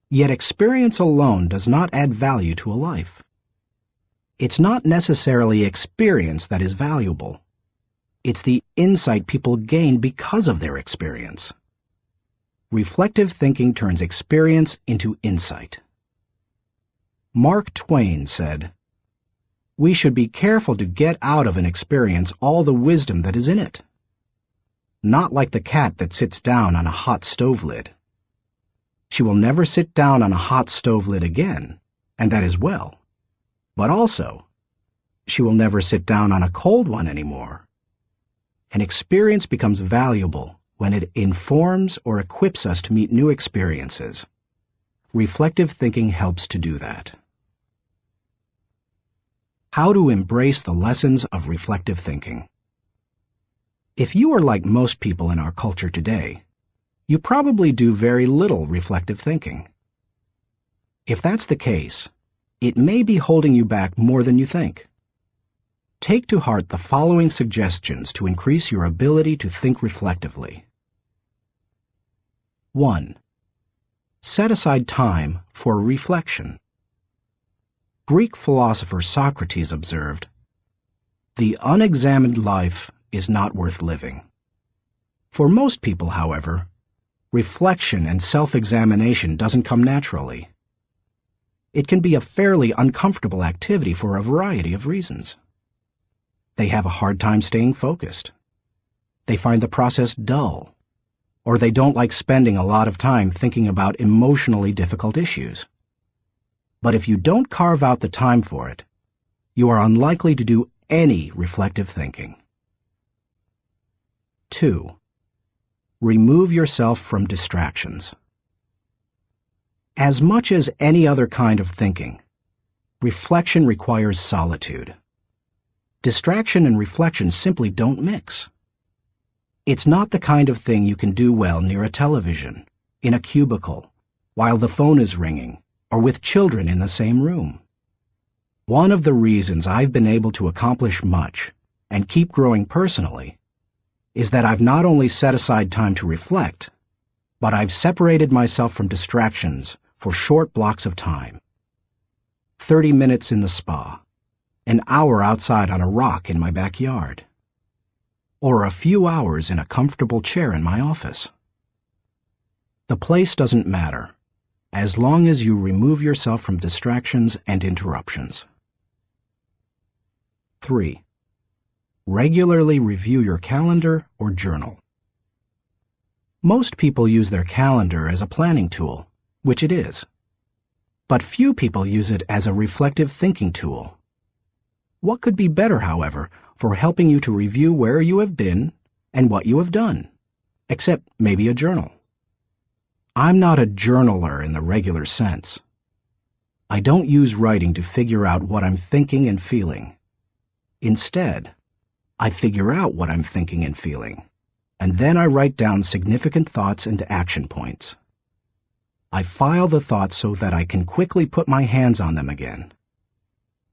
Yet experience alone does not add value to a life. It's not necessarily experience that is valuable. It's the insight people gain because of their experience. Reflective thinking turns experience into insight. Mark Twain said, "We should be careful to get out of an experience all the wisdom that is in it. Not like the cat that sits down on a hot stove lid. She will never sit down on a hot stove lid again, and that is well. But also, she will never sit down on a cold one anymore." An experience becomes valuable when it informs or equips us to meet new experiences. Reflective thinking helps to do that. How to embrace the lessons of reflective thinking. If you are like most people in our culture today, you probably do very little reflective thinking. If that's the case, it may be holding you back more than you think. Take to heart the following suggestions to increase your ability to think reflectively. 1. Set aside time for reflection. Greek philosopher Socrates observed, "The unexamined life is not worth living." For most people, however, reflection and self-examination doesn't come naturally. It can be a fairly uncomfortable activity for a variety of reasons. They have a hard time staying focused. They find the process dull, or they don't like spending a lot of time thinking about emotionally difficult issues. But if you don't carve out the time for it, you are unlikely to do any reflective thinking. 2. Remove yourself from distractions. As much as any other kind of thinking, reflection requires solitude. Distraction and reflection simply don't mix. It's not the kind of thing you can do well near a television, in a cubicle, while the phone is ringing, or with children in the same room. One of the reasons I've been able to accomplish much, and keep growing personally, is that I've not only set aside time to reflect, but I've separated myself from distractions for short blocks of time. 30 minutes in the spa, an hour outside on a rock in my backyard, or a few hours in a comfortable chair in my office. The place doesn't matter, as long as you remove yourself from distractions and interruptions. 3. Regularly review your calendar or journal. Most people use their calendar as a planning tool, which it is. But few people use it as a reflective thinking tool. What could be better, however, for helping you to review where you have been and what you have done, except maybe a journal? I'm not a journaler in the regular sense. I don't use writing to figure out what I'm thinking and feeling. Instead, I figure out what I'm thinking and feeling, and then I write down significant thoughts and action points. I file the thoughts so that I can quickly put my hands on them again.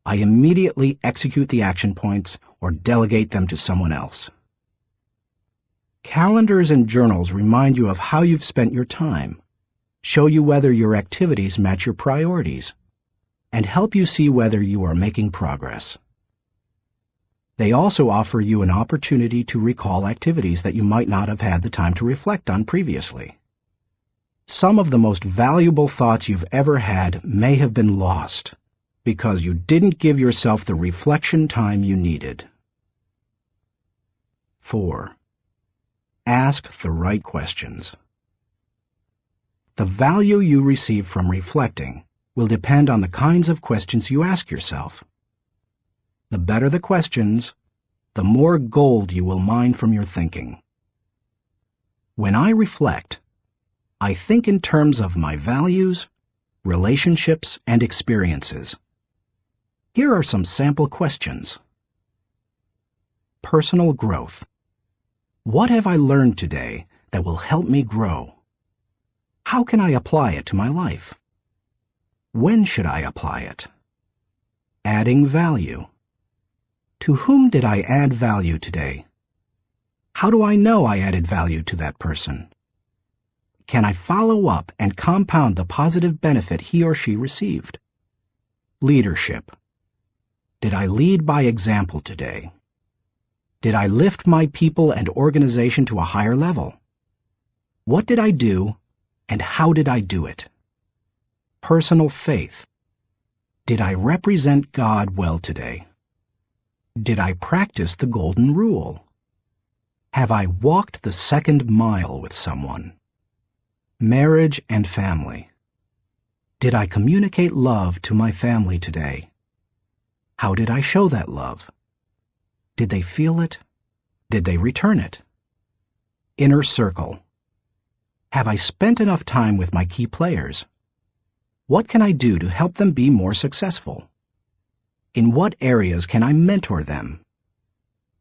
I immediately execute the action points or delegate them to someone else. Calendars and journals remind you of how you've spent your time, show you whether your activities match your priorities, and help you see whether you are making progress. They also offer you an opportunity to recall activities that you might not have had the time to reflect on previously. Some of the most valuable thoughts you've ever had may have been lost because you didn't give yourself the reflection time you needed. 4. Ask the right questions. The value you receive from reflecting will depend on the kinds of questions you ask yourself. The better the questions, the more gold you will mine from your thinking. When I reflect, I think in terms of my values, relationships, and experiences. Here are some sample questions. Personal growth. What have I learned today that will help me grow? How can I apply it to my life? When should I apply it? Adding value. To whom did I add value today? How do I know I added value to that person? Can I follow up and compound the positive benefit he or she received? Leadership. Did I lead by example today? Did I lift my people and organization to a higher level? What did I do, and how did I do it? Personal faith. Did I represent God well today? Did I practice the golden rule? Have I walked the second mile with someone? Marriage and family. Did I communicate love to my family today? How did I show that love? Did they feel it? Did they return it? Inner circle. Have I spent enough time with my key players? What can I do to help them be more successful? In what areas can I mentor them?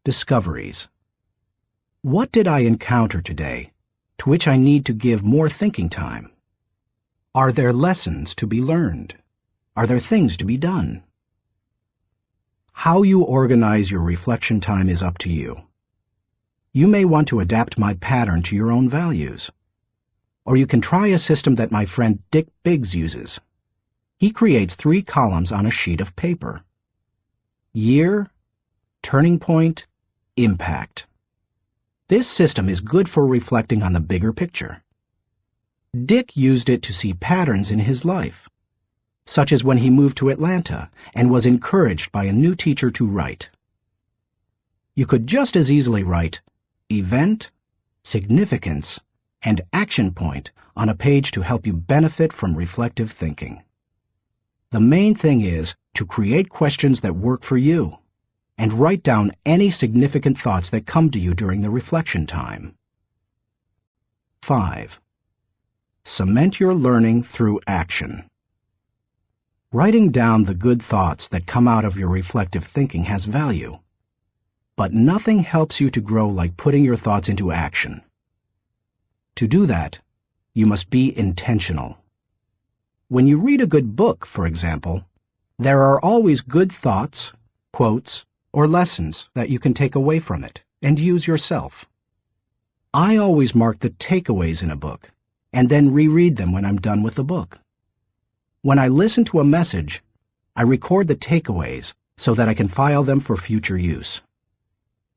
Discoveries. What did I encounter today to which I need to give more thinking time? Are there lessons to be learned? Are there things to be done? How you organize your reflection time is up to you. You may want to adapt my pattern to your own values. Or you can try a system that my friend Dick Biggs uses. He creates 3 columns on a sheet of paper. Year, turning point, impact. This system is good for reflecting on the bigger picture. Dick used it to see patterns in his life, such as when he moved to Atlanta and was encouraged by a new teacher to write. You could just as easily write event, significance, and action point on a page to help you benefit from reflective thinking. The main thing is to create questions that work for you and write down any significant thoughts that come to you during the reflection time. 5. Cement your learning through action. Writing down the good thoughts that come out of your reflective thinking has value, but nothing helps you to grow like putting your thoughts into action. To do that, you must be intentional. When you read a good book, for example, there are always good thoughts, quotes, or lessons that you can take away from it and use yourself. I always mark the takeaways in a book and then reread them when I'm done with the book. When I listen to a message, I record the takeaways so that I can file them for future use.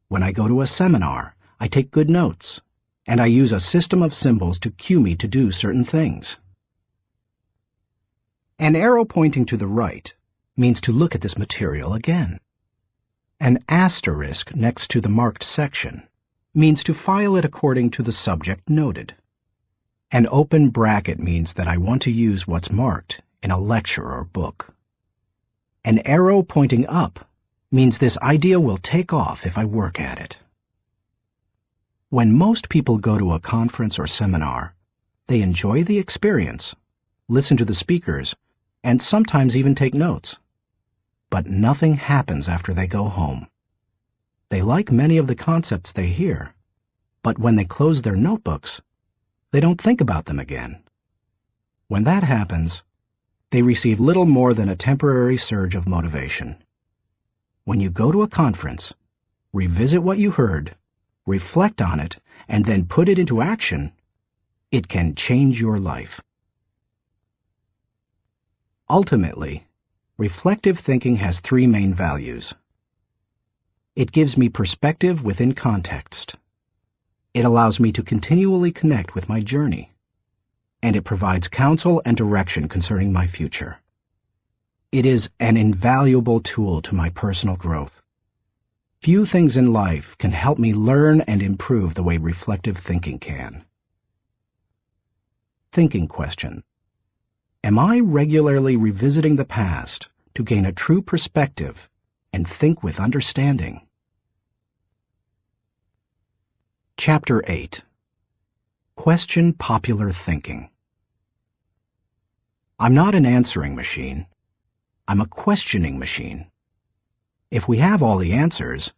When I go to a seminar, I take good notes, and I use a system of symbols to cue me to do certain things. An arrow pointing to the right means to look at this material again. An asterisk next to the marked section means to file it according to the subject noted. An open bracket means that I want to use what's marked in a lecture or book. An arrow pointing up means this idea will take off if I work at it. When most people go to a conference or seminar, they enjoy the experience, listen to the speakers, and sometimes even take notes. But nothing happens after they go home. They like many of the concepts they hear, but when they close their notebooks, they don't think about them again. When that happens, they receive little more than a temporary surge of motivation. When you go to a conference, revisit what you heard, reflect on it, and then put it into action, it can change your life. Ultimately, reflective thinking has 3 main values. It gives me perspective within context. It allows me to continually connect with my journey. And it provides counsel and direction concerning my future. It is an invaluable tool to my personal growth. Few things in life can help me learn and improve the way reflective thinking can. Thinking question. Am I regularly revisiting the past to gain a true perspective and think with understanding? Chapter 8. Question popular thinking. I'm not an answering machine. I'm a questioning machine. If we have all the answers,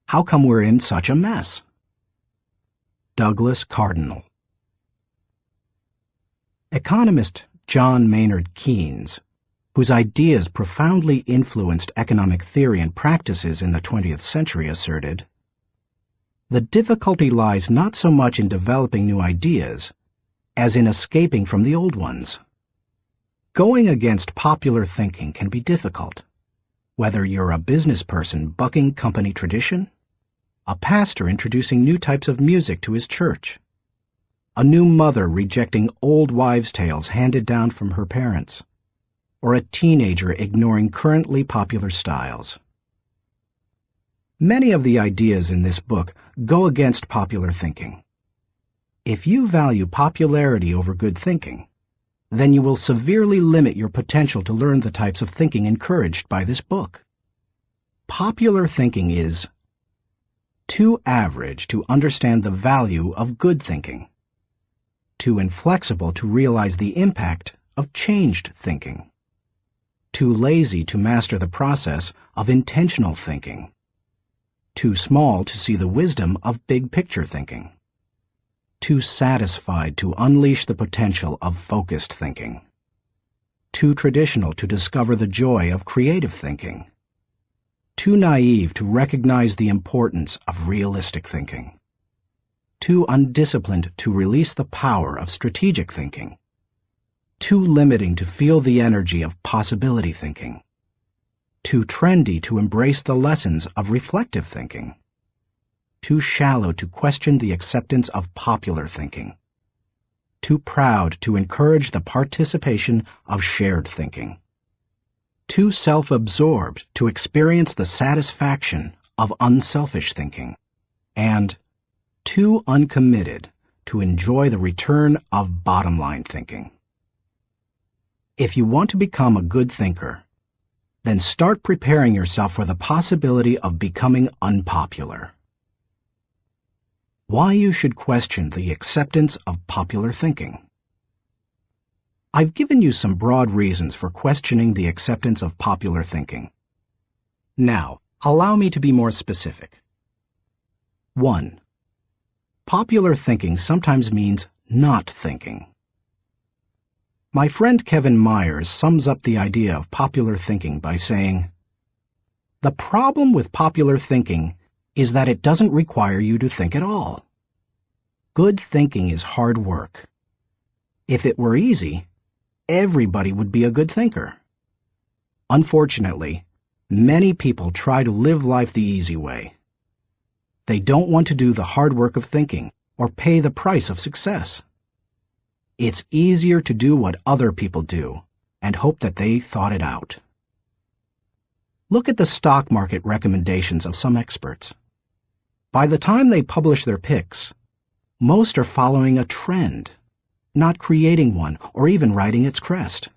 how come we're in such a mess? Douglas Cardinal. Economist John Maynard Keynes, whose ideas profoundly influenced economic theory and practices in the 20th century, asserted, "The difficulty lies not so much in developing new ideas as in escaping from the old ones." Going against popular thinking can be difficult, whether you're a business person bucking company tradition, a pastor introducing new types of music to his church, a new mother rejecting old wives' tales handed down from her parents, or a teenager ignoring currently popular styles. Many of the ideas in this book go against popular thinking. If you value popularity over good thinking, then you will severely limit your potential to learn the types of thinking encouraged by this book. Popular thinking is too average to understand the value of good thinking, too inflexible to realize the impact of changed thinking, too lazy to master the process of intentional thinking, too small to see the wisdom of big-picture thinking, too satisfied to unleash the potential of focused thinking, too traditional to discover the joy of creative thinking, too naive to recognize the importance of realistic thinking, too undisciplined to release the power of strategic thinking, too limiting to feel the energy of possibility thinking, too trendy to embrace the lessons of reflective thinking, too shallow to question the acceptance of popular thinking, too proud to encourage the participation of shared thinking, too self-absorbed to experience the satisfaction of unselfish thinking, and too uncommitted to enjoy the return of bottom-line thinking. If you want to become a good thinker, then start preparing yourself for the possibility of becoming unpopular. Why you should question the acceptance of popular thinking. I've given you some broad reasons for questioning the acceptance of popular thinking. Now, allow me to be more specific. 1. Popular thinking sometimes means not thinking. My friend Kevin Myers sums up the idea of popular thinking by saying, "The problem with popular thinking is that it doesn't require you to think at all. Good thinking is hard work. If it were easy, everybody would be a good thinker. Unfortunately, many people try to live life the easy way. They don't want to do the hard work of thinking or pay the price of success. It's easier to do what other people do and hope that they thought it out." Look at the stock market recommendations of some experts. By the time they publish their picks, most are following a trend, not creating one or even riding its crest.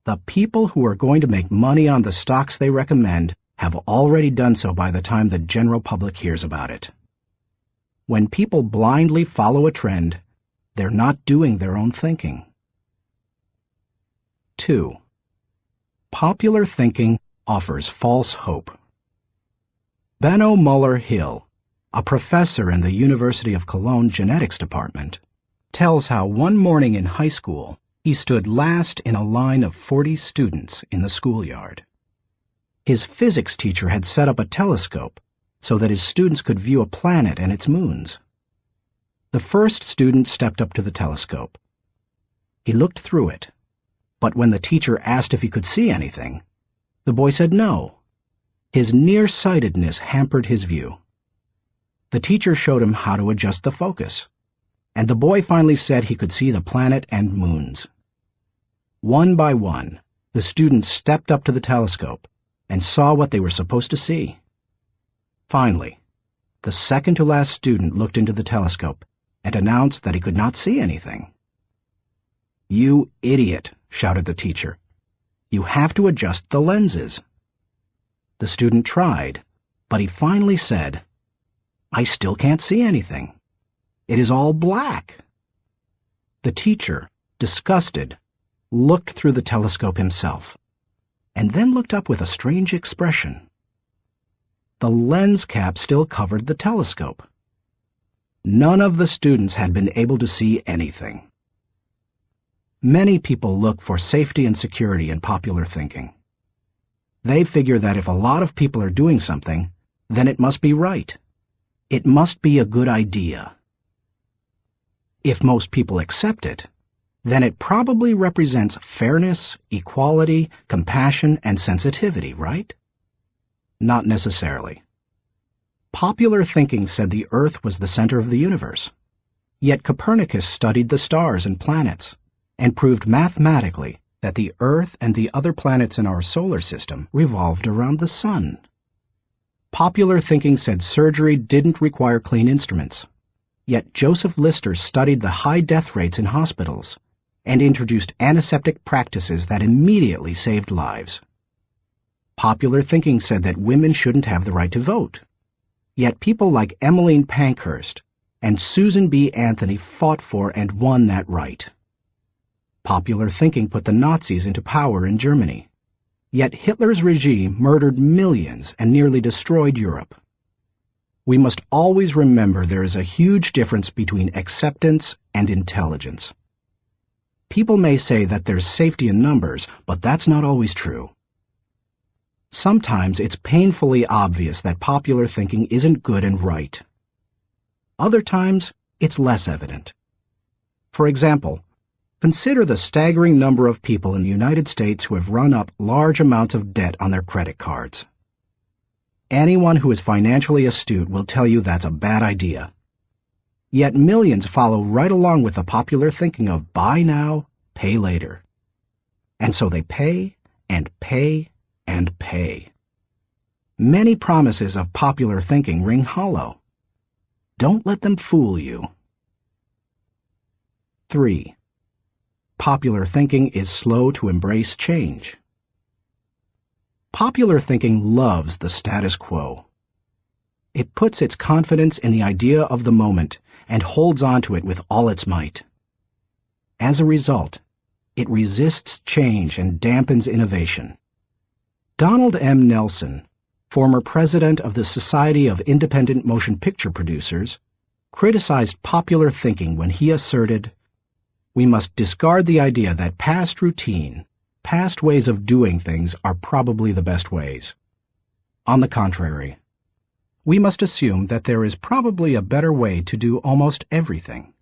The people who are going to make money on the stocks they recommend have already done so by the time the general public hears about it. When people blindly follow a trend, they're not doing their own thinking. 2. Popular thinking offers false hope. Benno Muller-Hill, a professor in the University of Cologne Genetics Department, tells how one morning in high school he stood last in a line of 40 students in the schoolyard. His physics teacher had set up a telescope so that his students could view a planet and its moons. The first student stepped up to the telescope. He looked through it, but when the teacher asked if he could see anything, the boy said no. His nearsightedness hampered his view. The teacher showed him how to adjust the focus, and the boy finally said he could see the planet and moons. One by one, the students stepped up to the telescope and saw what they were supposed to see. Finally, the second-to-last student looked into the telescope and announced that he could not see anything. "You idiot," shouted the teacher. "You have to adjust the lenses." The student tried, but he finally said, "I still can't see anything. It is all black." The teacher, disgusted, looked through the telescope himself, and then looked up with a strange expression. The lens cap still covered the telescope. None of the students had been able to see anything. Many people look for safety and security in popular thinking. They figure that if a lot of people are doing something, then it must be right. It must be a good idea. If most people accept it, then it probably represents fairness, equality, compassion, and sensitivity, right? Not necessarily. Popular thinking said the Earth was the center of the universe. Yet Copernicus studied the stars and planets and proved mathematically that the Earth and the other planets in our solar system revolved around the sun. Popular thinking said surgery didn't require clean instruments. Yet Joseph Lister studied the high death rates in hospitals and introduced antiseptic practices that immediately saved lives. Popular thinking said that women shouldn't have the right to vote. Yet people like Emmeline Pankhurst and Susan B. Anthony fought for and won that right. Popular thinking put the Nazis into power in Germany. Yet Hitler's regime murdered millions and nearly destroyed Europe. We must always remember there is a huge difference between acceptance and intelligence. People may say that there's safety in numbers, but that's not always true. Sometimes it's painfully obvious that popular thinking isn't good and right. Other times, it's less evident. For example, consider the staggering number of people in the United States who have run up large amounts of debt on their credit cards. Anyone who is financially astute will tell you that's a bad idea. Yet millions follow right along with the popular thinking of buy now, pay later. And so they pay and pay and pay. Many promises of popular thinking ring hollow. Don't let them fool you. 3. Popular thinking is slow to embrace change. Popular thinking loves the status quo. It puts its confidence in the idea of the moment and holds on to it with all its might. As a result, it resists change and dampens innovation. Donald M. Nelson, former president of the Society of Independent Motion Picture Producers, criticized popular thinking when he asserted, "We must discard the idea that past routine, past ways of doing things are probably the best ways. On the contrary, we must assume that there is probably a better way to do almost everything.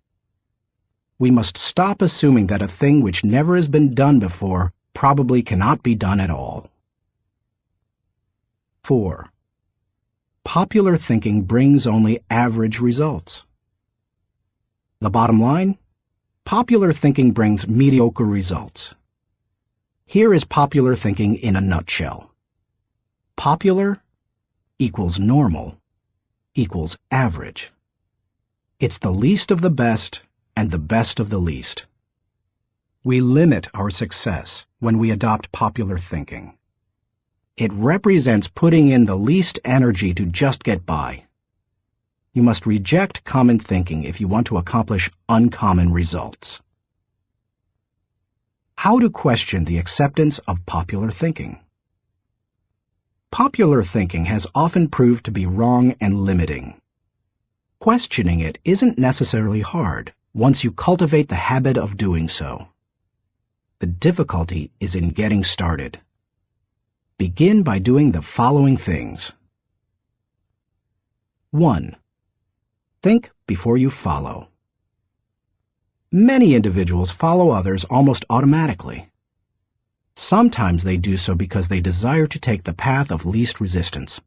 We must stop assuming that a thing which never has been done before probably cannot be done at all." 4. Popular thinking brings only average results. The bottom line? Popular thinking brings mediocre results. Here is popular thinking in a nutshell. Popular equals normal equals average. It's the least of the best and the best of the least. We limit our success when we adopt popular thinking. It represents putting in the least energy to just get by. You must reject common thinking if you want to accomplish uncommon results. How to question the acceptance of popular thinking. Popular thinking has often proved to be wrong and limiting. Questioning it isn't necessarily hard once you cultivate the habit of doing so. The difficulty is in getting started. Begin by doing the following things. 1. Think before you follow. Many individuals follow others almost automatically. Sometimes they do so because they desire to take the path of least resistance.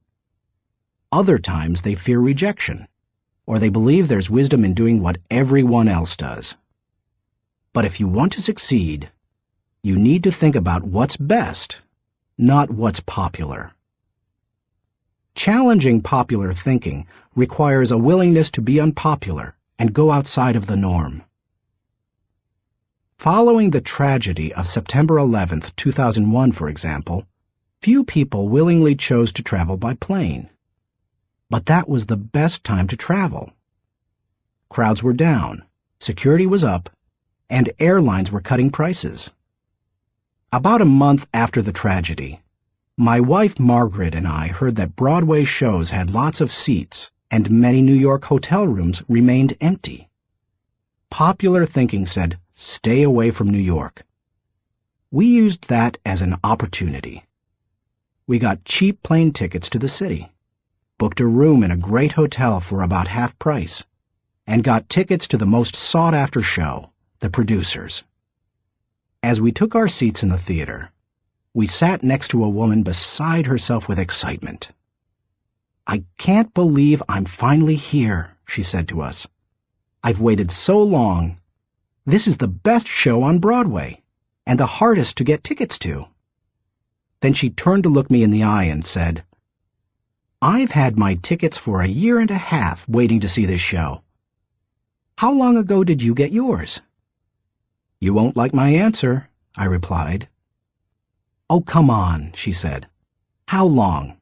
Other times they fear rejection, or they believe there's wisdom in doing what everyone else does. But if you want to succeed, you need to think about what's best, not what's popular. Challenging popular thinking requires a willingness to be unpopular and go outside of the norm. Following the tragedy of September 11, 2001, for example, few people willingly chose to travel by plane. But that was the best time to travel. Crowds were down, security was up, and airlines were cutting prices. About a month after the tragedy, my wife Margaret and I heard that Broadway shows had lots of seats and many New York hotel rooms remained empty. Popular thinking said, "Stay away from New York." We used that as an opportunity. We got cheap plane tickets to the city, booked a room in a great hotel for about half price, and got tickets to the most sought-after show, The Producers. As we took our seats in the theater, we sat next to a woman beside herself with excitement. "I can't believe I'm finally here," she said to us. "I've waited so long. This is the best show on Broadway, and the hardest to get tickets to." Then she turned to look me in the eye and said, "I've had my tickets for a year and a half waiting to see this show. How long ago did you get yours?" "You won't like my answer," I replied. "Oh, come on," she said. "How long?"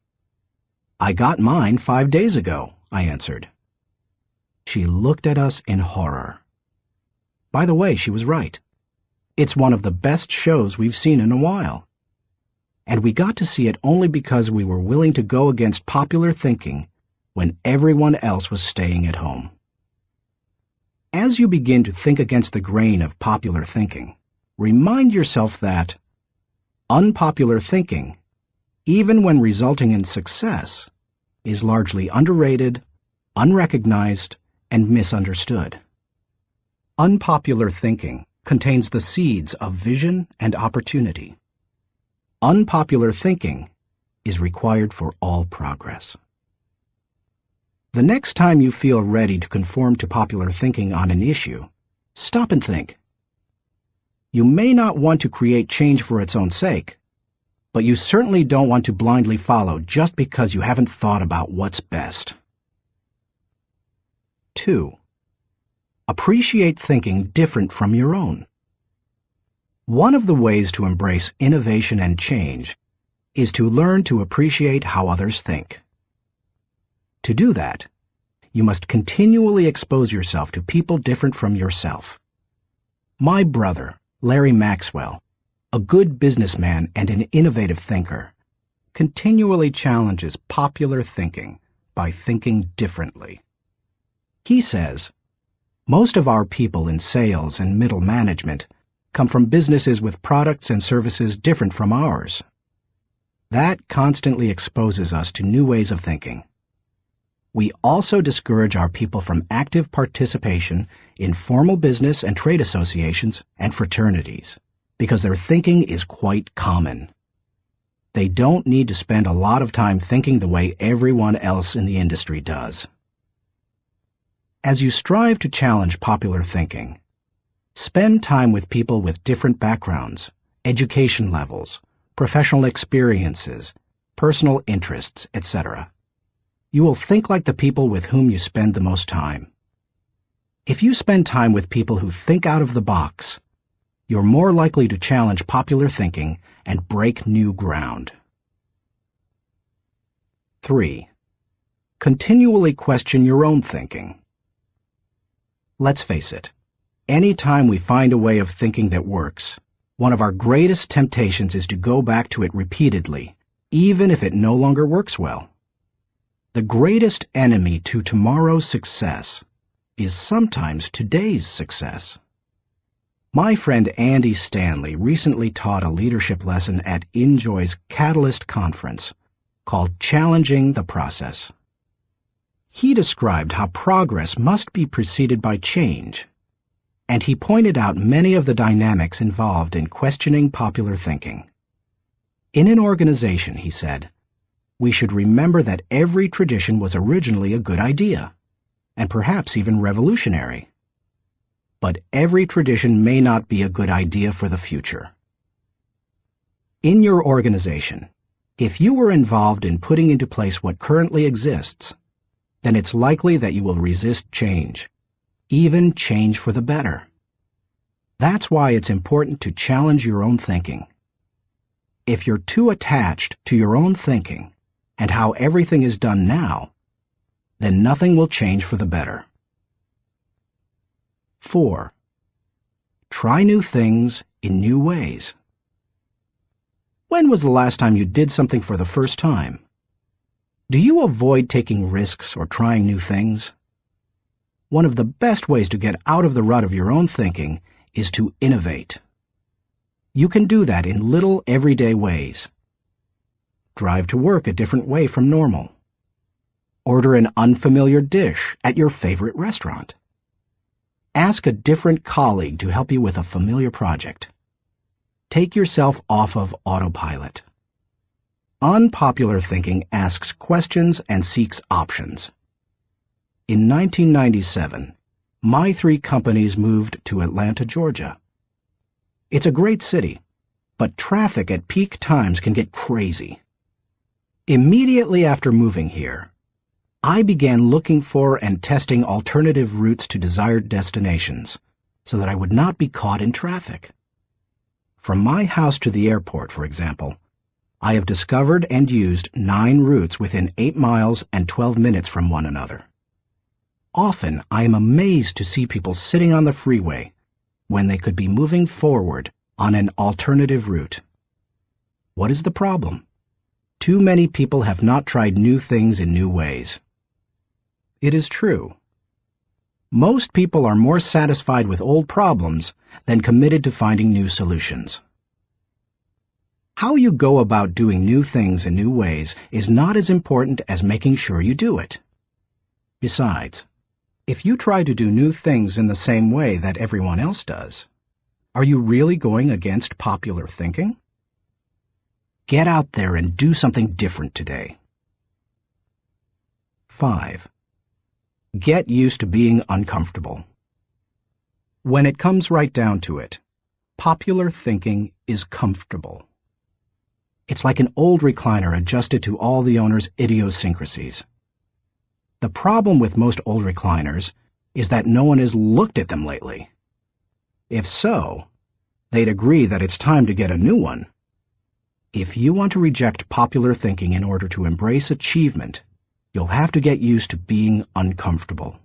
"I got mine 5 days ago," I answered. She looked at us in horror. By the way, she was right. It's one of the best shows we've seen in a while. And we got to see it only because we were willing to go against popular thinking when everyone else was staying at home. As you begin to think against the grain of popular thinking, remind yourself that unpopular thinking, even when resulting in success, is largely underrated, unrecognized, and misunderstood. Unpopular thinking contains the seeds of vision and opportunity. Unpopular thinking is required for all progress. The next time you feel ready to conform to popular thinking on an issue, stop and think. You may not want to create change for its own sake, but you certainly don't want to blindly follow just because you haven't thought about what's best. 2. Appreciate thinking different from your own. One of the ways to embrace innovation and change is to learn to appreciate how others think. To do that, you must continually expose yourself to people different from yourself. My brother, Larry Maxwell, a good businessman and an innovative thinker, continually challenges popular thinking by thinking differently. He says, "Most of our people in sales and middle management come from businesses with products and services different from ours. That constantly exposes us to new ways of thinking. We also discourage our people from active participation in formal business and trade associations and fraternities because their thinking is quite common. They don't need to spend a lot of time thinking the way everyone else in the industry does." As you strive to challenge popular thinking, spend time with people with different backgrounds, education levels, professional experiences, personal interests, etc. You will think like the people with whom you spend the most time. If you spend time with people who think out of the box, you're more likely to challenge popular thinking and break new ground. 3. Continually question your own thinking. Let's face it, any time we find a way of thinking that works, one of our greatest temptations is to go back to it repeatedly, even if it no longer works well. The greatest enemy to tomorrow's success is sometimes today's success. My friend Andy Stanley recently taught a leadership lesson at Enjoy's Catalyst Conference called Challenging the Process. He described how progress must be preceded by change, and he pointed out many of the dynamics involved in questioning popular thinking. In an organization, he said, we should remember that every tradition was originally a good idea, and perhaps even revolutionary. But every tradition may not be a good idea for the future. In your organization, if you were involved in putting into place what currently exists, then it's likely that you will resist change, even change for the better. That's why it's important to challenge your own thinking. If you're too attached to your own thinking and how everything is done now, then nothing will change for the better. 4. Try new things in new ways. When was the last time you did something for the first time? Do you avoid taking risks or trying new things? One of the best ways to get out of the rut of your own thinking is to innovate. You can do that in little everyday ways. Drive to work a different way from normal. Order an unfamiliar dish at your favorite restaurant. Ask a different colleague to help you with a familiar project. Take yourself off of autopilot. Unpopular thinking asks questions and seeks options. In 1997, my 3 companies moved to Atlanta, Georgia. It's a great city, but traffic at peak times can get crazy. Immediately after moving here, I began looking for and testing alternative routes to desired destinations so that I would not be caught in traffic. From my house to the airport, for example, I have discovered and used 9 routes within 8 miles and 12 minutes from one another. Often, I am amazed to see people sitting on the freeway when they could be moving forward on an alternative route. What is the problem? Too many people have not tried new things in new ways. It is true. Most people are more satisfied with old problems than committed to finding new solutions. How you go about doing new things in new ways is not as important as making sure you do it. Besides, if you try to do new things in the same way that everyone else does, are you really going against popular thinking? Get out there and do something different today. 5. Get used to being uncomfortable. When it comes right down to it, popular thinking is comfortable. It's like an old recliner adjusted to all the owner's idiosyncrasies. The problem with most old recliners is that no one has looked at them lately. If so, they'd agree that it's time to get a new one. If you want to reject popular thinking in order to embrace achievement, you'll have to get used to being uncomfortable.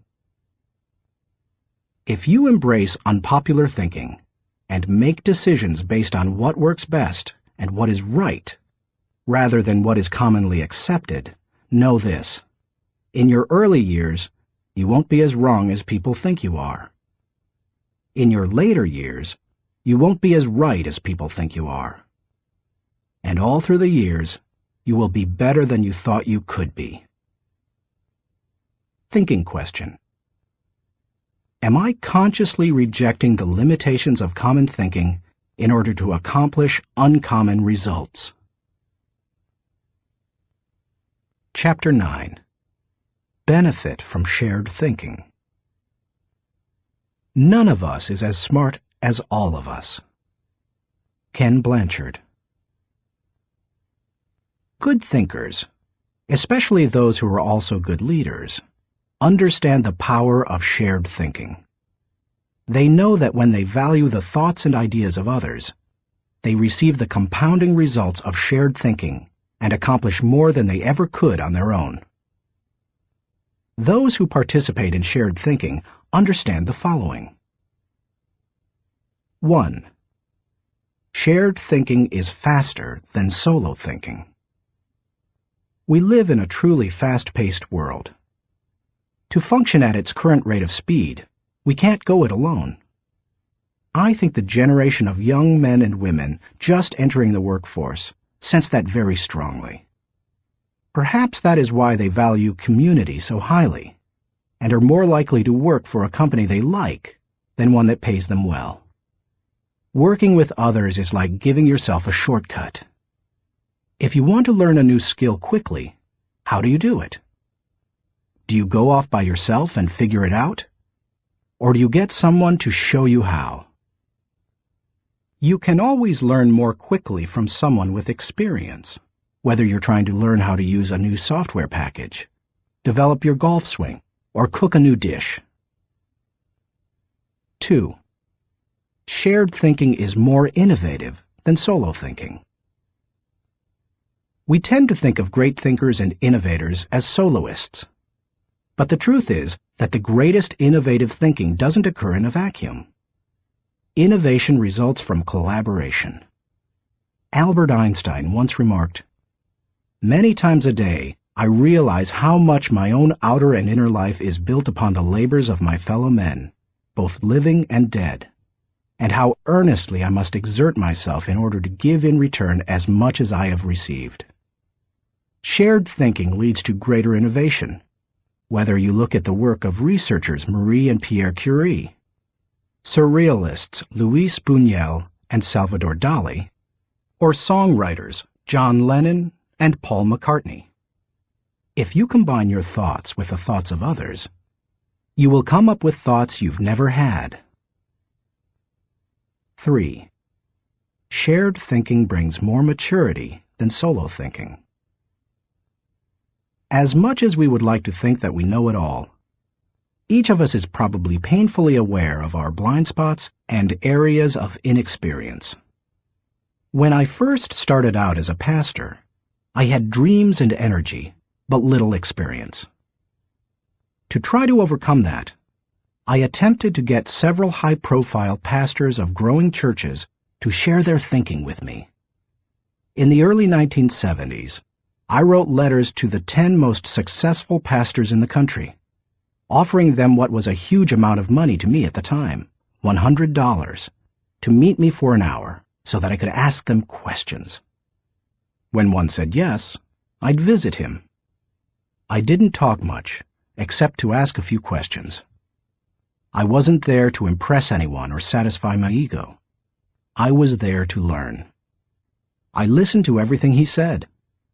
If you embrace unpopular thinking and make decisions based on what works best and what is right, rather than what is commonly accepted, know this. In your early years, you won't be as wrong as people think you are. In your later years, you won't be as right as people think you are. And all through the years, you will be better than you thought you could be. Thinking question. Am I consciously rejecting the limitations of common thinking in order to accomplish uncommon results? Chapter 9. Benefit from shared thinking. None of us is as smart as all of us. Ken Blanchard. Good thinkers, especially those who are also good leaders, understand the power of shared thinking. They know that when they value the thoughts and ideas of others, they receive the compounding results of shared thinking and accomplish more than they ever could on their own. Those who participate in shared thinking understand the following. 1. Shared thinking is faster than solo thinking. We live in a truly fast-paced world. To function at its current rate of speed, we can't go it alone. I think the generation of young men and women just entering the workforce sense that very strongly. Perhaps that is why they value community so highly, and are more likely to work for a company they like than one that pays them well. Working with others is like giving yourself a shortcut. If you want to learn a new skill quickly, how do you do it? Do you go off by yourself and figure it out? Or do you get someone to show you how? You can always learn more quickly from someone with experience, whether you're trying to learn how to use a new software package, develop your golf swing, or cook a new dish. 2. Shared thinking is more innovative than solo thinking. We tend to think of great thinkers and innovators as soloists. But the truth is that the greatest innovative thinking doesn't occur in a vacuum. Innovation results from collaboration. Albert Einstein once remarked, "Many times a day, I realize how much my own outer and inner life is built upon the labors of my fellow men, both living and dead, and how earnestly I must exert myself in order to give in return as much as I have received." Shared thinking leads to greater innovation, whether you look at the work of researchers Marie and Pierre Curie, surrealists Luis Buñuel and Salvador Dali, or songwriters John Lennon and Paul McCartney. If you combine your thoughts with the thoughts of others, you will come up with thoughts you've never had. 3. Shared thinking brings more maturity than solo thinking. As much as we would like to think that we know it all, each of us is probably painfully aware of our blind spots and areas of inexperience. When I first started out as a pastor, I had dreams and energy, but little experience. To try to overcome that, I attempted to get several high-profile pastors of growing churches to share their thinking with me. In the early 1970s, I wrote letters to the 10 most successful pastors in the country, offering them what was a huge amount of money to me at the time, $100, to meet me for an hour so that I could ask them questions. When one said yes, I'd visit him. I didn't talk much, except to ask a few questions. I wasn't there to impress anyone or satisfy my ego. I was there to learn. I listened to everything he said,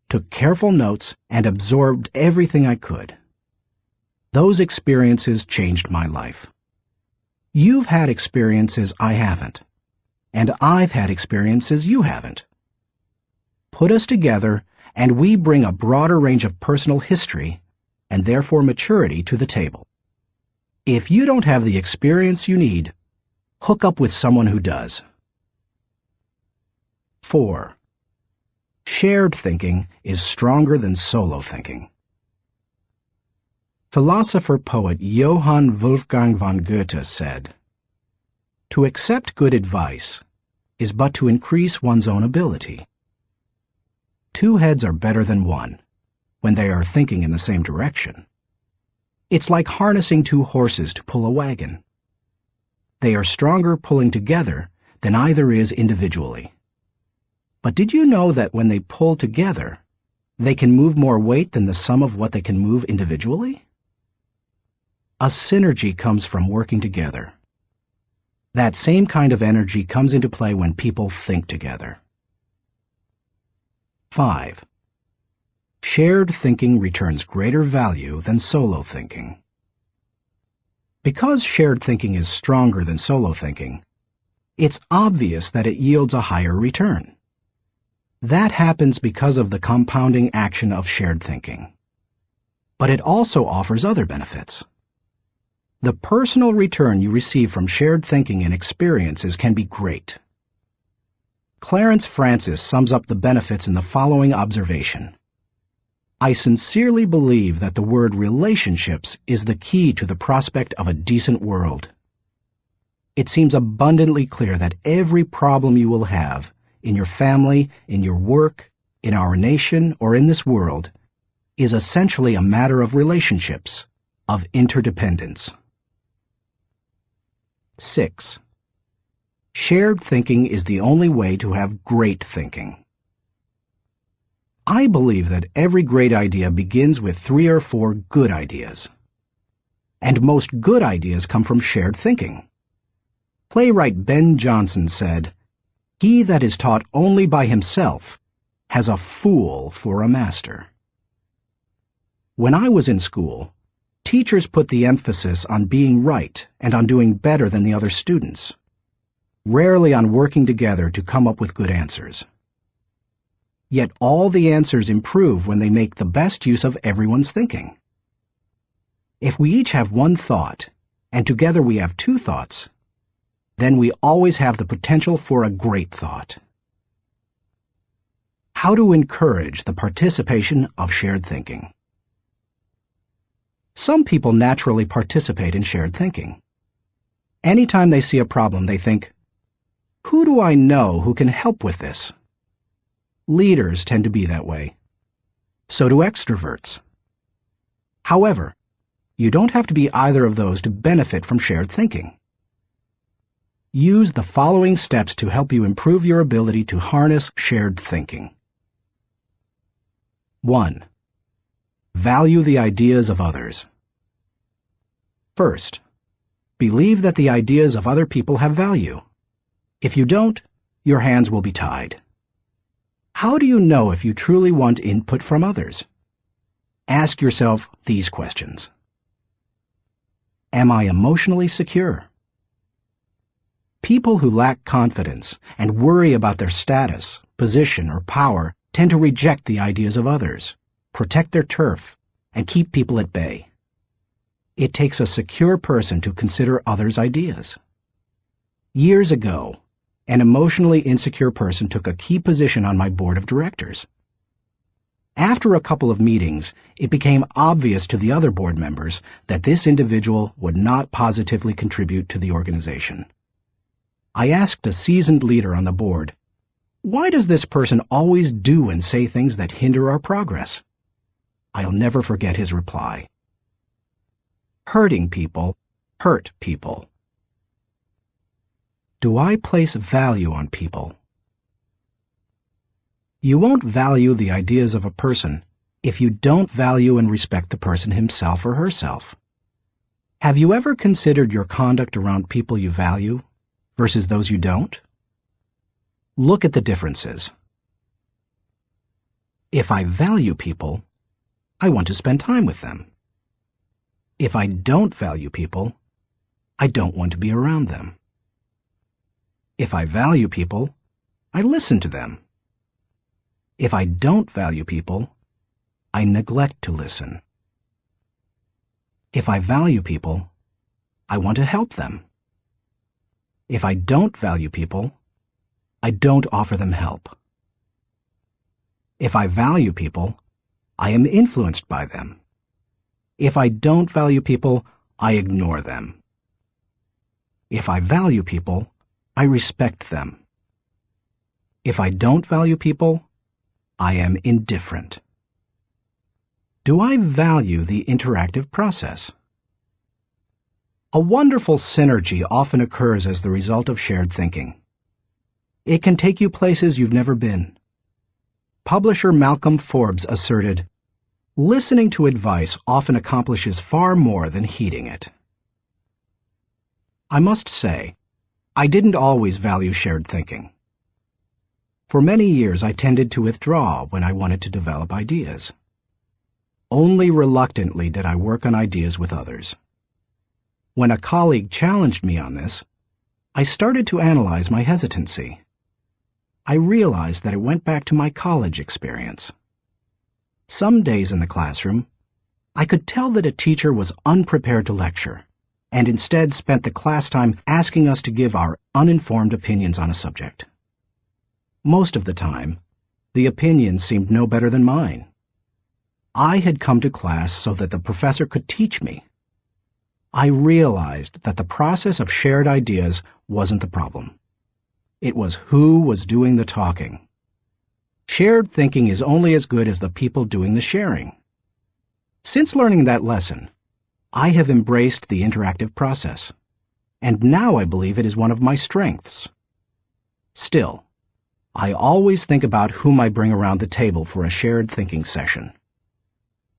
took careful notes, and absorbed everything I could. Those experiences changed my life. You've had experiences I haven't, and I've had experiences you haven't. Put us together, and we bring a broader range of personal history, and therefore maturity, to the table. If you don't have the experience you need, hook up with someone who does. 4. Shared thinking is stronger than solo thinking. Philosopher-poet Johann Wolfgang von Goethe said, "To accept good advice is but to increase one's own ability. 2 heads are better than one when they are thinking in the same direction. It's like harnessing 2 horses to pull a wagon. They are stronger pulling together than either is individually. But did you know that when they pull together, they can move more weight than the sum of what they can move individually? A synergy comes from working together. That same kind of energy comes into play when people think together." 5. Shared thinking returns greater value than solo thinking. Because shared thinking is stronger than solo thinking, it's obvious that it yields a higher return. That happens because of the compounding action of shared thinking. But it also offers other benefits. The personal return you receive from shared thinking and experiences can be great. Clarence Francis sums up the benefits in the following observation: "I sincerely believe that the word relationships is the key to the prospect of a decent world. It seems abundantly clear that every problem you will have, in your family, in your work, in our nation, or in this world, is essentially a matter of relationships, of interdependence." 6. Shared thinking is the only way to have great thinking. I believe that every great idea begins with 3 or 4 good ideas. And most good ideas come from shared thinking. Playwright Ben Jonson said, "He that is taught only by himself has a fool for a master. When I was in school, teachers put the emphasis on being right and on doing better than the other students, rarely on working together to come up with good answers. Yet all the answers improve when they make the best use of everyone's thinking. If we each have one thought, and together we have two thoughts, then we always have the potential for a great thought. How to encourage the participation of shared thinking. Some people naturally participate in shared thinking. Anytime they see a problem, they think, "Who do I know who can help with this?" Leaders tend to be that way. So do extroverts. However, you don't have to be either of those to benefit from shared thinking. Use the following steps to help you improve your ability to harness shared thinking. 1. Value the ideas of others. First, believe that the ideas of other people have value. If you don't, your hands will be tied. How do you know if you truly want input from others? Ask yourself these questions. Am I emotionally secure? People who lack confidence and worry about their status, position, or power tend to reject the ideas of others, protect their turf, and keep people at bay. It takes a secure person to consider others' ideas. Years ago, an emotionally insecure person took a key position on my board of directors. After a couple of meetings, it became obvious to the other board members that this individual would not positively contribute to the organization. I asked a seasoned leader on the board, "Why does this person always do and say things that hinder our progress?" I'll never forget his reply. Hurting people hurt people. Do I place value on people? You won't value the ideas of a person if you don't value and respect the person himself or herself. Have you ever considered your conduct around people you value versus those you don't? Look at the differences. If I value people, I want to spend time with them. If I don't value people, I don't want to be around them. If I value people, I listen to them. If I don't value people, I neglect to listen. If I value people, I want to help them. If I don't value people, I don't offer them help. If I value people, I am influenced by them. If I don't value people, I ignore them. If I value people, I respect them. If I don't value people, I am indifferent. Do I value the interactive process? A wonderful synergy often occurs as the result of shared thinking. It can take you places you've never been. Publisher Malcolm Forbes asserted, "Listening to advice often accomplishes far more than heeding it." I must say, I didn't always value shared thinking. For many years, I tended to withdraw when I wanted to develop ideas. Only reluctantly did I work on ideas with others. When a colleague challenged me on this, I started to analyze my hesitancy. I realized that it went back to my college experience. Some days in the classroom, I could tell that a teacher was unprepared to lecture, and instead spent the class time asking us to give our uninformed opinions on a subject. Most of the time, the opinions seemed no better than mine. I had come to class so that the professor could teach me. I realized that the process of shared ideas wasn't the problem. It was who was doing the talking. Shared thinking is only as good as the people doing the sharing. Since learning that lesson, I have embraced the interactive process, and now I believe it is one of my strengths. Still, I always think about whom I bring around the table for a shared thinking session.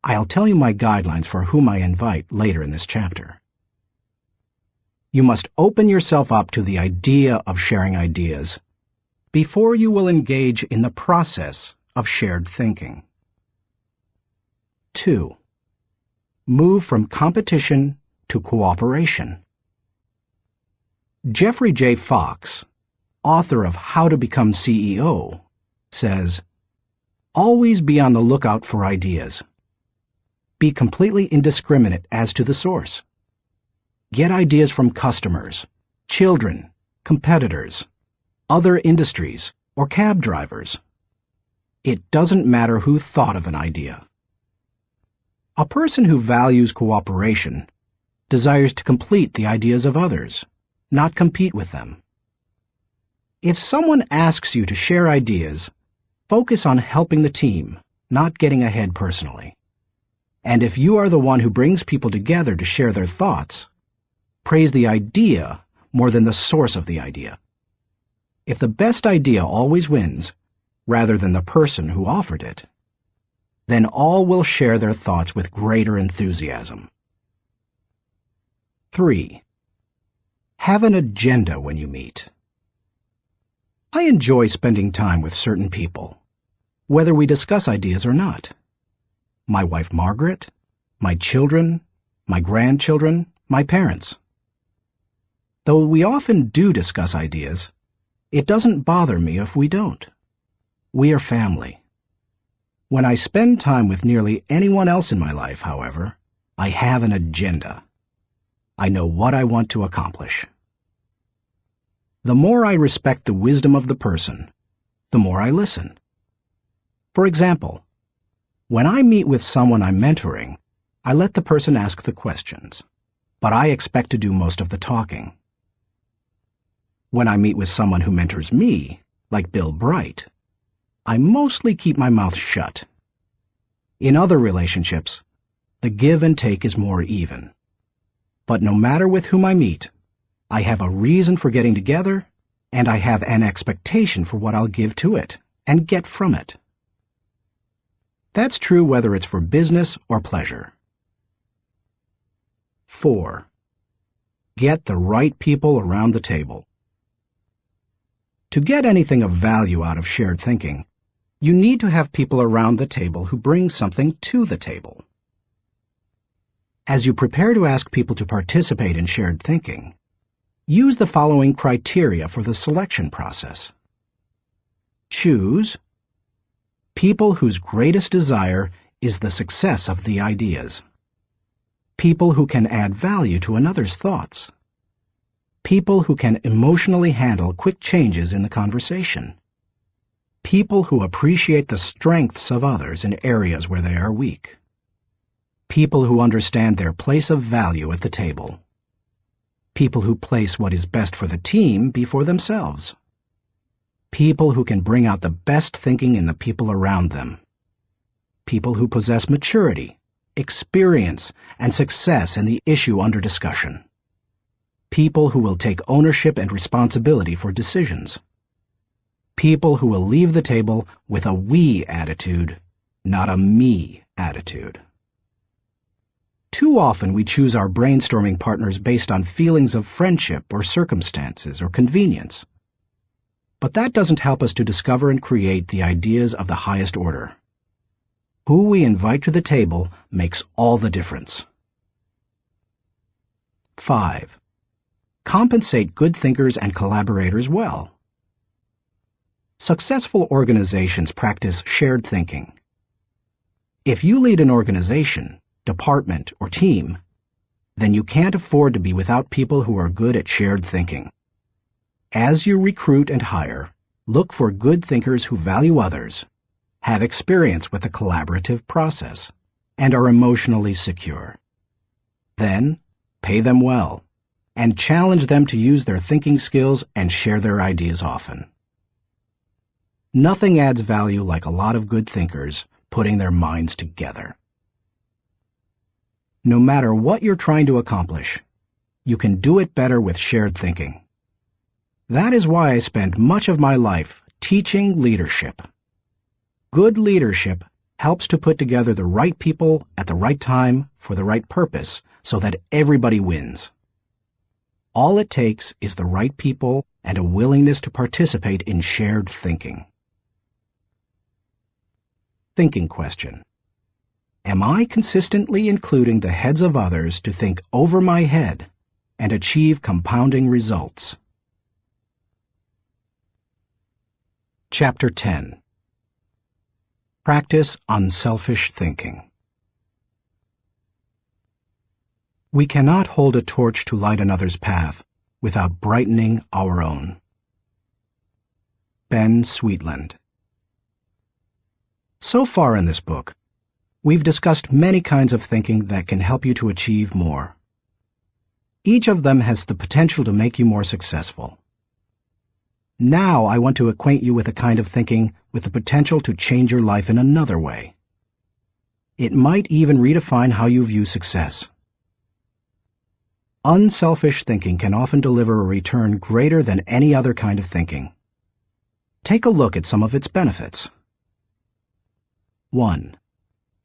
I'll tell you my guidelines for whom I invite later in this chapter. You must open yourself up to the idea of sharing ideas before you will engage in the process of shared thinking. 2. Move from competition to cooperation. Jeffrey J. Fox, author of How to Become CEO, says, "Always be on the lookout for ideas. Be completely indiscriminate as to the source. Get ideas from customers, children, competitors, other industries, or cab drivers. It doesn't matter who thought of an idea. A person who values cooperation desires to complete the ideas of others, not compete with them. If someone asks you to share ideas, focus on helping the team, not getting ahead personally. And if you are the one who brings people together to share their thoughts, praise the idea more than the source of the idea. If the best idea always wins, rather than the person who offered it, then all will share their thoughts with greater enthusiasm." 3. Have an agenda when you meet. I enjoy spending time with certain people, whether we discuss ideas or not. My wife Margaret, my children, my grandchildren, my parents. Though we often do discuss ideas, it doesn't bother me if we don't. We are family. When I spend time with nearly anyone else in my life, however, I have an agenda. I know what I want to accomplish. The more I respect the wisdom of the person, the more I listen. For example, when I meet with someone I'm mentoring, I let the person ask the questions, but I expect to do most of the talking. When I meet with someone who mentors me, like Bill Bright, I mostly keep my mouth shut. In other relationships, the give and take is more even. But no matter with whom I meet, I have a reason for getting together, and I have an expectation for what I'll give to it and get from it. That's true whether it's for business or pleasure. 4. Get the right people around the table. To get anything of value out of shared thinking, you need to have people around the table who bring something to the table. As you prepare to ask people to participate in shared thinking, use the following criteria for the selection process. Choose people whose greatest desire is the success of the ideas. People who can add value to another's thoughts. People who can emotionally handle quick changes in the conversation. People who appreciate the strengths of others in areas where they are weak. People who understand their place of value at the table. People who place what is best for the team before themselves. People who can bring out the best thinking in the people around them. People who possess maturity, experience, and success in the issue under discussion. People who will take ownership and responsibility for decisions. People who will leave the table with a we attitude, not a me attitude. Too often we choose our brainstorming partners based on feelings of friendship or circumstances or convenience. But that doesn't help us to discover and create the ideas of the highest order. Who we invite to the table makes all the difference. 5. Compensate good thinkers and collaborators well. Successful organizations practice shared thinking. If you lead an organization, department, or team, then you can't afford to be without people who are good at shared thinking. As you recruit and hire, look for good thinkers who value others, have experience with the collaborative process, and are emotionally secure. Then, pay them well, and challenge them to use their thinking skills and share their ideas often. Nothing adds value like a lot of good thinkers putting their minds together. No matter what you're trying to accomplish, you can do it better with shared thinking. That is why I spend much of my life teaching leadership. Good leadership helps to put together the right people at the right time for the right purpose so that everybody wins. All it takes is the right people and a willingness to participate in shared thinking. Thinking question. Am I consistently including the heads of others to think over my head and achieve compounding results? Chapter 10. Practice unselfish thinking. We cannot hold a torch to light another's path without brightening our own. Ben Sweetland. So far in this book, we've discussed many kinds of thinking that can help you to achieve more. Each of them has the potential to make you more successful. Now I want to acquaint you with a kind of thinking with the potential to change your life in another way. It might even redefine how you view success. Unselfish thinking can often deliver a return greater than any other kind of thinking. Take a look at some of its benefits. 1.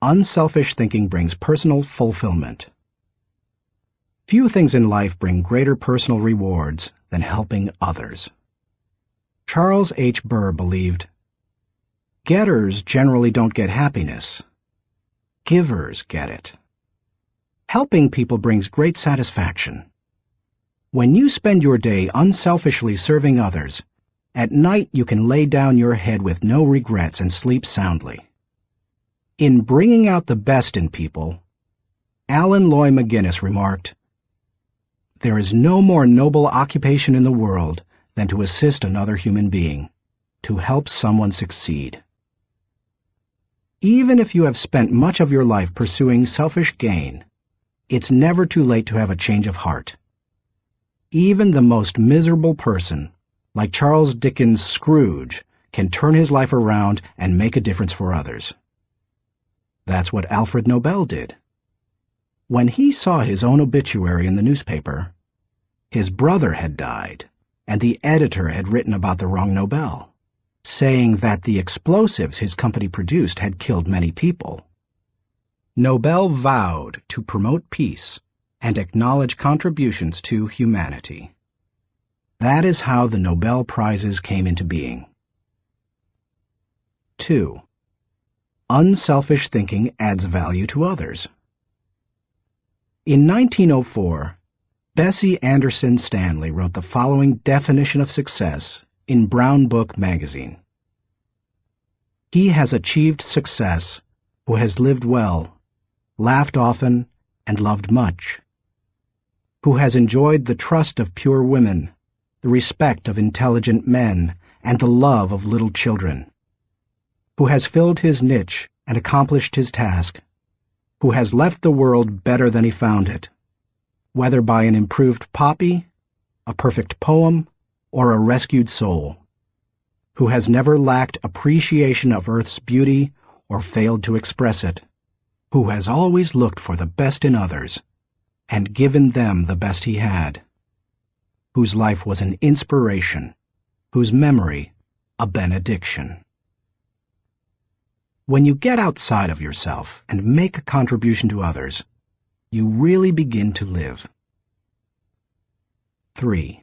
Unselfish thinking brings personal fulfillment. Few things in life bring greater personal rewards than helping others. Charles H. Burr believed, "Getters generally don't get happiness. Givers get it." Helping people brings great satisfaction. When you spend your day unselfishly serving others, at night you can lay down your head with no regrets and sleep soundly. In Bringing Out the Best in People, Alan Loy McGuinness remarked, "There is no more noble occupation in the world than to assist another human being, to help someone succeed." Even if you have spent much of your life pursuing selfish gain, it's never too late to have a change of heart. Even the most miserable person, like Charles Dickens' Scrooge, can turn his life around and make a difference for others. That's what Alfred Nobel did. When he saw his own obituary in the newspaper, his brother had died, and the editor had written about the wrong Nobel, saying that the explosives his company produced had killed many people. Nobel vowed to promote peace and acknowledge contributions to humanity. That is how the Nobel Prizes came into being. 2. Unselfish thinking adds value to others. In 1904, Bessie Anderson Stanley wrote the following definition of success in Brown Book magazine. "He has achieved success who has lived well, laughed often, and loved much, who has enjoyed the trust of pure women, the respect of intelligent men, and the love of little children, who has filled his niche and accomplished his task, who has left the world better than he found it, whether by an improved copy, a perfect poem, or a rescued soul, who has never lacked appreciation of earth's beauty or failed to express it, who has always looked for the best in others and given them the best he had, whose life was an inspiration, whose memory a benediction." When you get outside of yourself and make a contribution to others, you really begin to live. 3.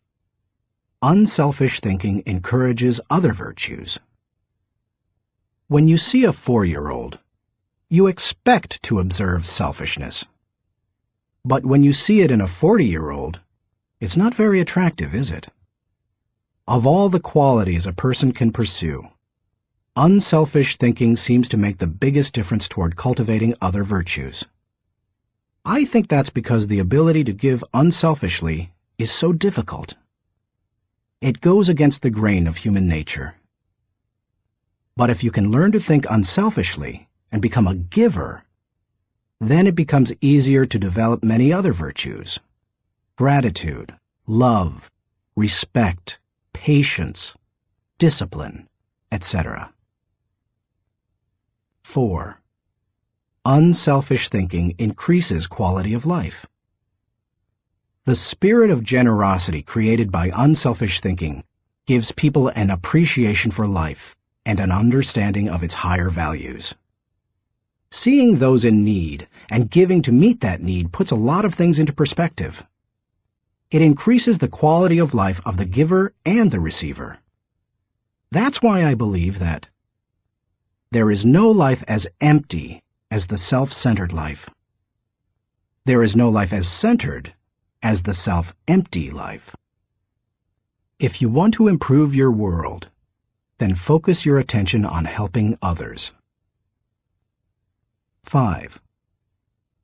Unselfish thinking encourages other virtues. When you see a 4-year-old, you expect to observe selfishness. But when you see it in a 40-year-old, it's not very attractive, is it? Of all the qualities a person can pursue, unselfish thinking seems to make the biggest difference toward cultivating other virtues. I think that's because the ability to give unselfishly is so difficult. It goes against the grain of human nature. But if you can learn to think unselfishly and become a giver, then it becomes easier to develop many other virtues: gratitude, love, respect, patience, discipline, etc. 4. Unselfish thinking increases quality of life. The spirit of generosity created by unselfish thinking gives people an appreciation for life and an understanding of its higher values. Seeing those in need and giving to meet that need puts a lot of things into perspective. It increases the quality of life of the giver and the receiver. That's why I believe that There is no life as empty as the self-centered life. There is no life as centered as the self-empty life. If you want to improve your world, then focus your attention on helping others. 5.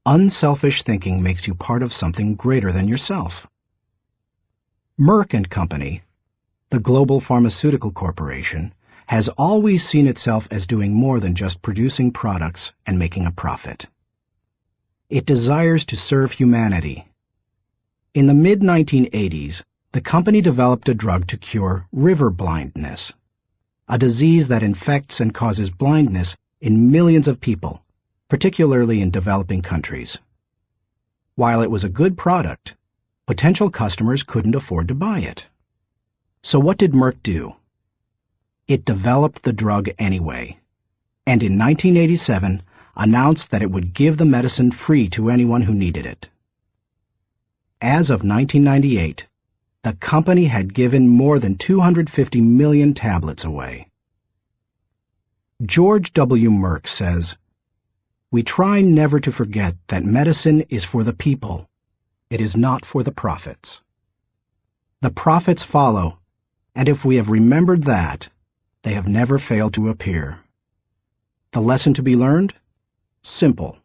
Unselfish thinking makes you part of something greater than yourself. Merck & Company, the global pharmaceutical corporation, has always seen itself as doing more than just producing products and making a profit. It desires to serve humanity. In the mid-1980s, the company developed a drug to cure river blindness, a disease that infects and causes blindness in millions of people, particularly in developing countries. While it was a good product, potential customers couldn't afford to buy it. So what did Merck do? It developed the drug anyway, and in 1987 announced that it would give the medicine free to anyone who needed it. As of 1998, the company had given more than 250 million tablets away. George W. Merck says, "We try never to forget that medicine is for the people. It is not for the profits. The profits follow, and if we have remembered that, they have never failed to appear." The lesson to be learned? Simple.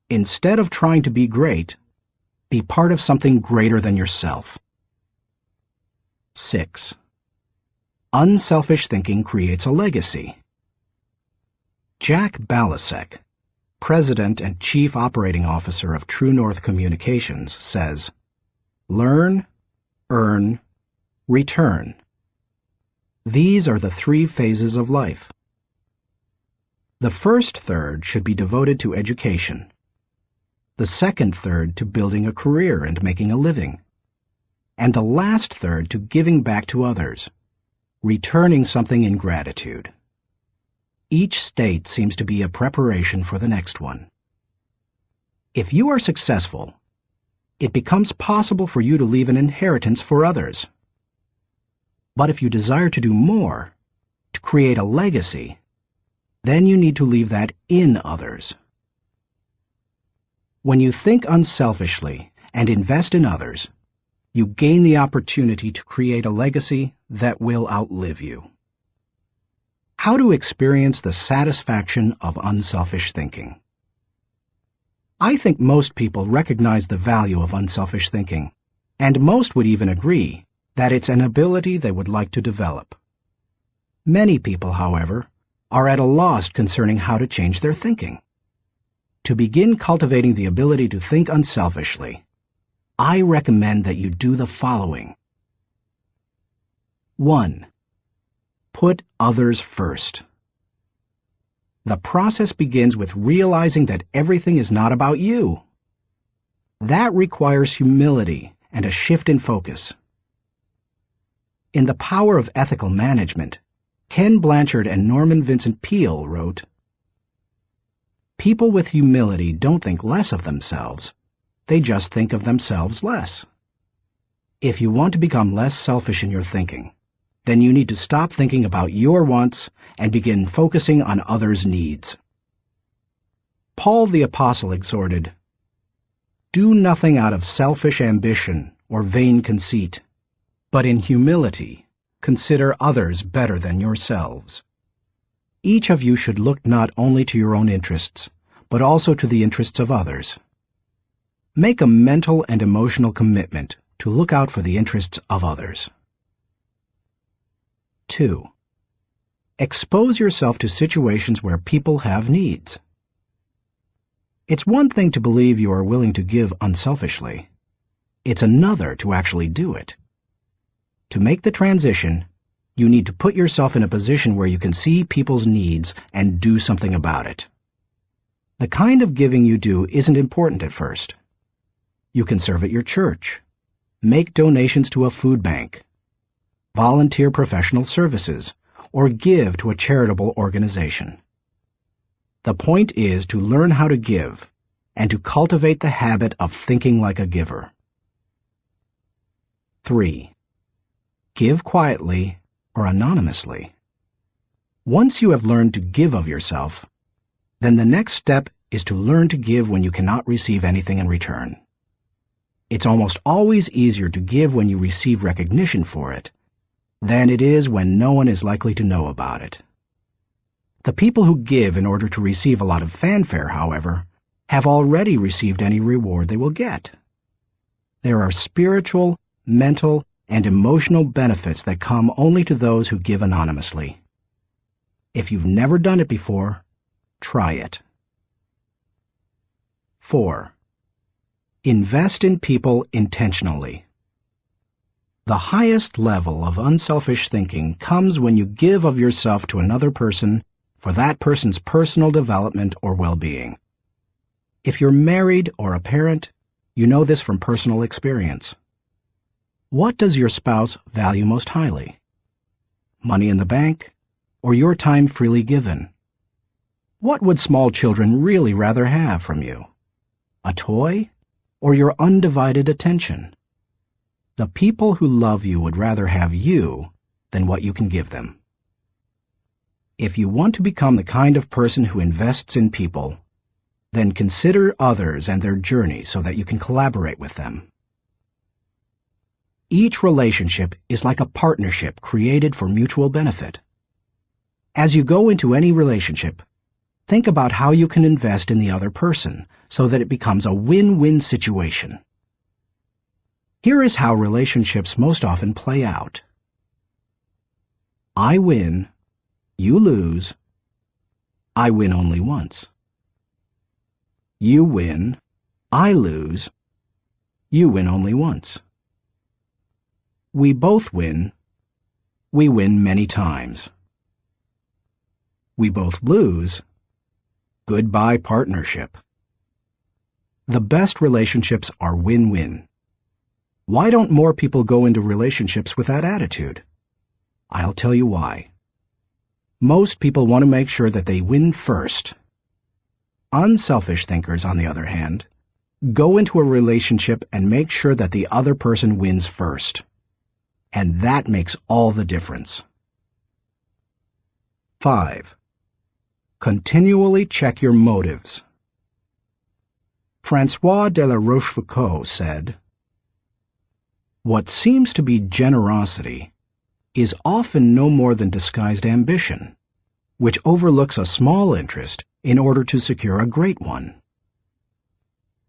Instead of trying to be great, be part of something greater than yourself. 6. Unselfish thinking creates a legacy. Jack Balasek, President and Chief Operating Officer of True North Communications, says, "Learn, earn, return. These are the 3 phases of life. The first third should be devoted to education. The second third to building a career and making a living. And the last third to giving back to others, returning something in gratitude. Each state seems to be a preparation for the next one. If you are successful, it becomes possible for you to leave an inheritance for others. But if you desire to do more, to create a legacy, then you need to leave that in others. When you think unselfishly and invest in others, you gain the opportunity to create a legacy that will outlive you. How to experience the satisfaction of unselfish thinking. I think most people recognize the value of unselfish thinking, and most would even agree that it's an ability they would like to develop. Many people, however, are at a loss concerning how to change their thinking. To begin cultivating the ability to think unselfishly, I recommend that you do the following. 1. Put others first. The process begins with realizing that everything is not about you. That requires humility and a shift in focus. In The Power of Ethical Management, Ken Blanchard and Norman Vincent Peale wrote, "People with humility don't think less of themselves. They just think of themselves less." If you want to become less selfish in your thinking, then you need to stop thinking about your wants and begin focusing on others' needs. Paul the Apostle exhorted, "Do nothing out of selfish ambition or vain conceit, but in humility consider others better than yourselves." Each of you should look not only to your own interests, but also to the interests of others. Make a mental and emotional commitment to look out for the interests of others. 2. Expose yourself to situations where people have needs. It's one thing to believe you are willing to give unselfishly. It's another to actually do it. To make the transition, you need to put yourself in a position where you can see people's needs and do something about it. The kind of giving you do isn't important at first. You can serve at your church, make donations to a food bank, volunteer professional services, or give to a charitable organization. The point is to learn how to give and to cultivate the habit of thinking like a giver. 3. Give quietly or anonymously. Once you have learned to give of yourself, then the next step is to learn to give when you cannot receive anything in return. It's almost always easier to give when you receive recognition for it than it is when no one is likely to know about it. The people who give in order to receive a lot of fanfare, however, have already received any reward they will get. There are spiritual, mental, and emotional benefits that come only to those who give anonymously. If you've never done it before, try it. 4. Invest in people intentionally. The highest level of unselfish thinking comes when you give of yourself to another person for that person's personal development or well-being. If you're married or a parent, you know this from personal experience. What does your spouse value most highly? Money in the bank, or your time freely given? What would small children really rather have from you? A toy, or your undivided attention? The people who love you would rather have you than what you can give them. If you want to become the kind of person who invests in people, then consider others and their journey so that you can collaborate with them. Each relationship is like a partnership created for mutual benefit. As you go into any relationship, think about how you can invest in the other person so that it becomes a win-win situation. Here is how relationships most often play out. I win, you lose, I win only once. You win, I lose, you win only once. We both win, we win many times. We both lose, goodbye partnership. The best relationships are win-win. Why don't more people go into relationships with that attitude? I'll tell you why. Most people want to make sure that they win first. Unselfish thinkers, on the other hand, go into a relationship and make sure that the other person wins first. And that makes all the difference. 5. Continually check your motives. François de la Rochefoucauld said, "What seems to be generosity is often no more than disguised ambition, which overlooks a small interest in order to secure a great one."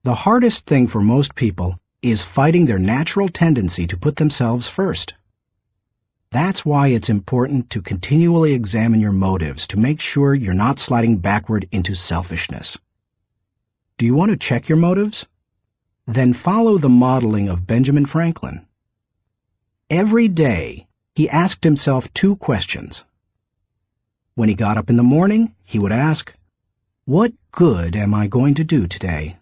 The hardest thing for most people is fighting their natural tendency to put themselves first. That's why it's important to continually examine your motives to make sure you're not sliding backward into selfishness. Do you want to check your motives? Then follow the modeling of Benjamin Franklin. Every day, he asked himself 2 questions. When he got up in the morning, he would ask, "What good am I going to do today?"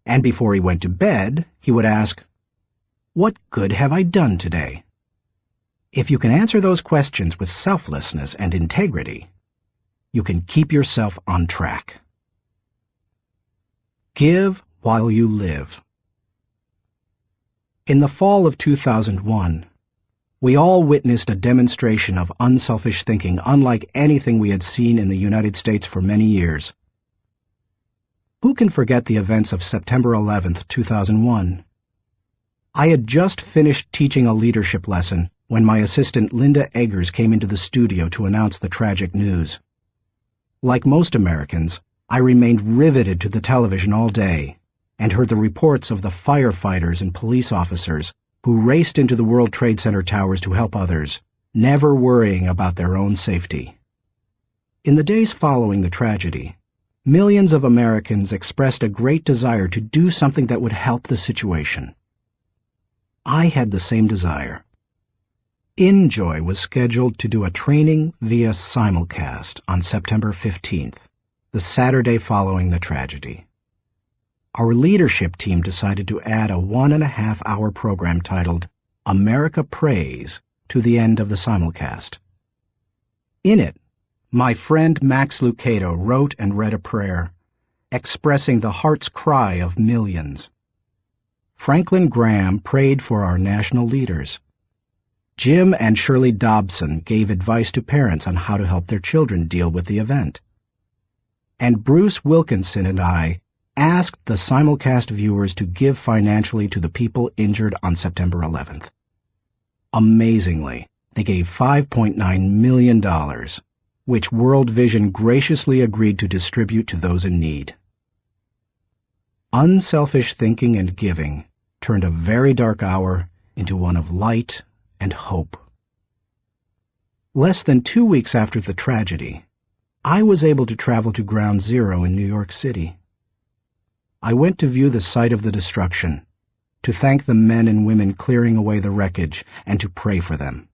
And before he went to bed, he would ask, "What good have I done today?" If you can answer those questions with selflessness and integrity, you can keep yourself on track. Give while you live. In the fall of 2001, we all witnessed a demonstration of unselfish thinking unlike anything we had seen in the United States for many years. Who can forget the events of September 11th, 2001? I had just finished teaching a leadership lesson when my assistant Linda Eggers came into the studio to announce the tragic news. Like most Americans, I remained riveted to the television all day and heard the reports of the firefighters and police officers who raced into the World Trade Center towers to help others, never worrying about their own safety. In the days following the tragedy, millions of Americans expressed a great desire to do something that would help the situation. I had the same desire. InJoy was scheduled to do a training via simulcast on September 15th, the Saturday following the tragedy. Our leadership team decided to add a 1.5-hour program titled America Prays to the end of the simulcast. In it, my friend Max Lucado wrote and read a prayer, expressing the heart's cry of millions. Franklin Graham prayed for our national leaders. Jim and Shirley Dobson gave advice to parents on how to help their children deal with the event. And Bruce Wilkinson and I asked the simulcast viewers to give financially to the people injured on September 11th. Amazingly, they gave $5.9 million, which World Vision graciously agreed to distribute to those in need. Unselfish thinking and giving turned a very dark hour into one of light and hope. Less than 2 weeks after the tragedy, I was able to travel to Ground Zero in New York City. I went to view the site of the destruction, to thank the men and women clearing away the wreckage, and to pray for them.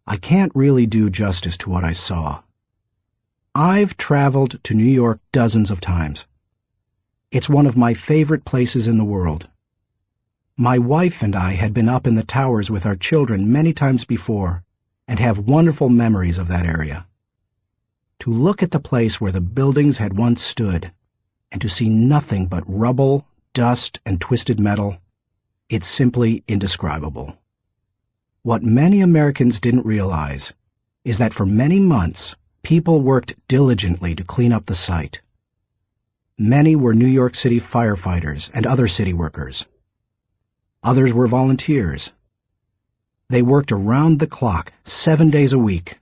I can't really do justice to what I saw. I've traveled to New York dozens of times. It's one of my favorite places in the world. My wife and I had been up in the towers with our children many times before and have wonderful memories of that area. To look at the place where the buildings had once stood and to see nothing but rubble, dust, and twisted metal, it's simply indescribable. What many Americans didn't realize is that for many months, people worked diligently to clean up the site. Many were New York City firefighters and other city workers. Others were volunteers. They worked around the clock, 7 days a week.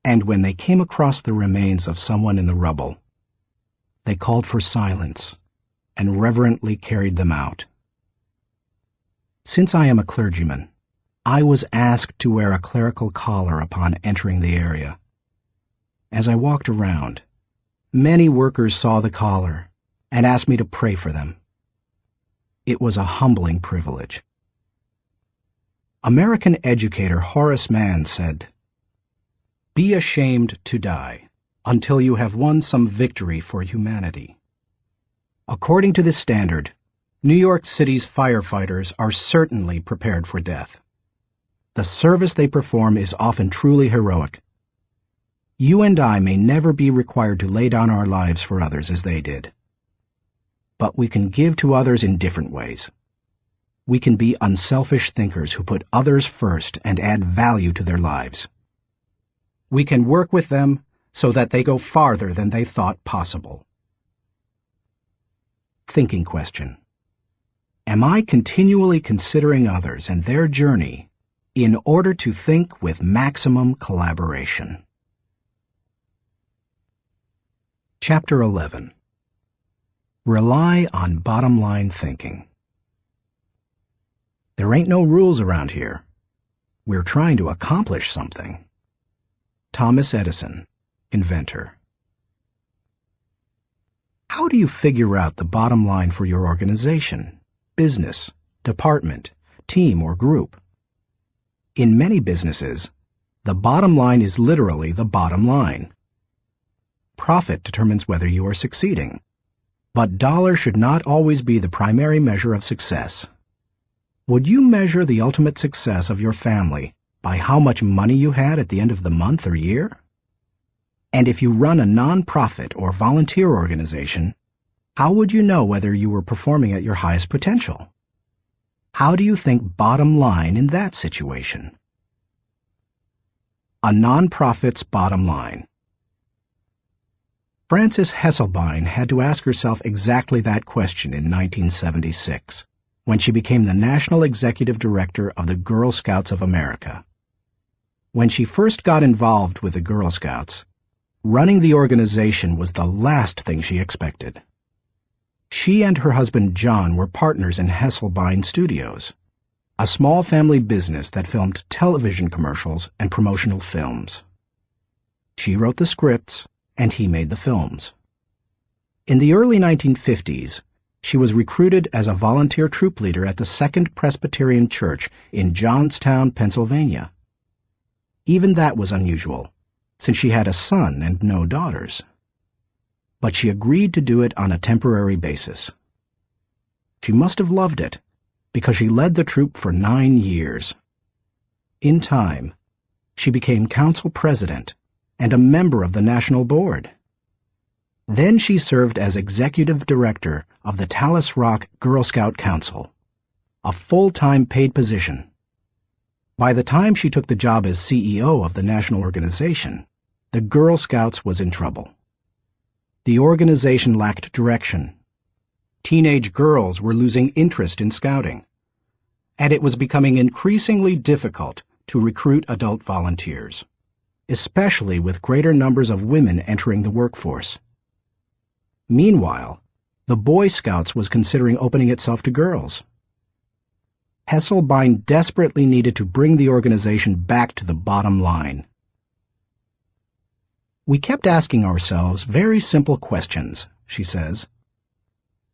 And when they came across the remains of someone in the rubble, they called for silence and reverently carried them out. Since I am a clergyman, I was asked to wear a clerical collar upon entering the area. As I walked around, many workers saw the collar and asked me to pray for them. It was a humbling privilege. American educator Horace Mann said, "Be ashamed to die until you have won some victory for humanity." According to this standard, New York City's firefighters are certainly prepared for death. The service they perform is often truly heroic. You and I may never be required to lay down our lives for others as they did. But we can give to others in different ways. We can be unselfish thinkers who put others first and add value to their lives. We can work with them so that they go farther than they thought possible. Thinking question. Am I continually considering others and their journey in order to think with maximum collaboration? Chapter 11. Rely on bottom-line thinking. There ain't no rules around here. We're trying to accomplish something. Thomas Edison, inventor. How do you figure out the bottom line for your organization, business, department, team, or group? In many businesses, the bottom line is literally the bottom line. Profit determines whether you are succeeding. But dollar should not always be the primary measure of success. Would you measure the ultimate success of your family by how much money you had at the end of the month or year? And if you run a non-profit or volunteer organization, how would you know whether you were performing at your highest potential? How do you think bottom line in that situation? A non-profit's bottom line. Frances Hesselbein had to ask herself exactly that question in 1976, when she became the National Executive Director of the Girl Scouts of America. When she first got involved with the Girl Scouts, running the organization was the last thing she expected. She and her husband John were partners in Hesselbein Studios, a small family business that filmed television commercials and promotional films. She wrote the scripts, and he made the films. In the early 1950s, she was recruited as a volunteer troop leader at the Second Presbyterian Church in Johnstown, Pennsylvania. Even that was unusual, since she had a son and no daughters. But she agreed to do it on a temporary basis. She must have loved it, because she led the troop for 9 years. In time, she became council president and a member of the national board. Then she served as executive director of the Talus Rock Girl Scout Council, a full-time paid position. By the time she took the job as CEO of the national organization, the Girl Scouts was in trouble. The organization lacked direction. Teenage girls were losing interest in scouting, and it was becoming increasingly difficult to recruit adult volunteers, especially with greater numbers of women entering the workforce. Meanwhile, the Boy Scouts was considering opening itself to girls. Hesselbein desperately needed to bring the organization back to the bottom line. We kept asking ourselves very simple questions, she says.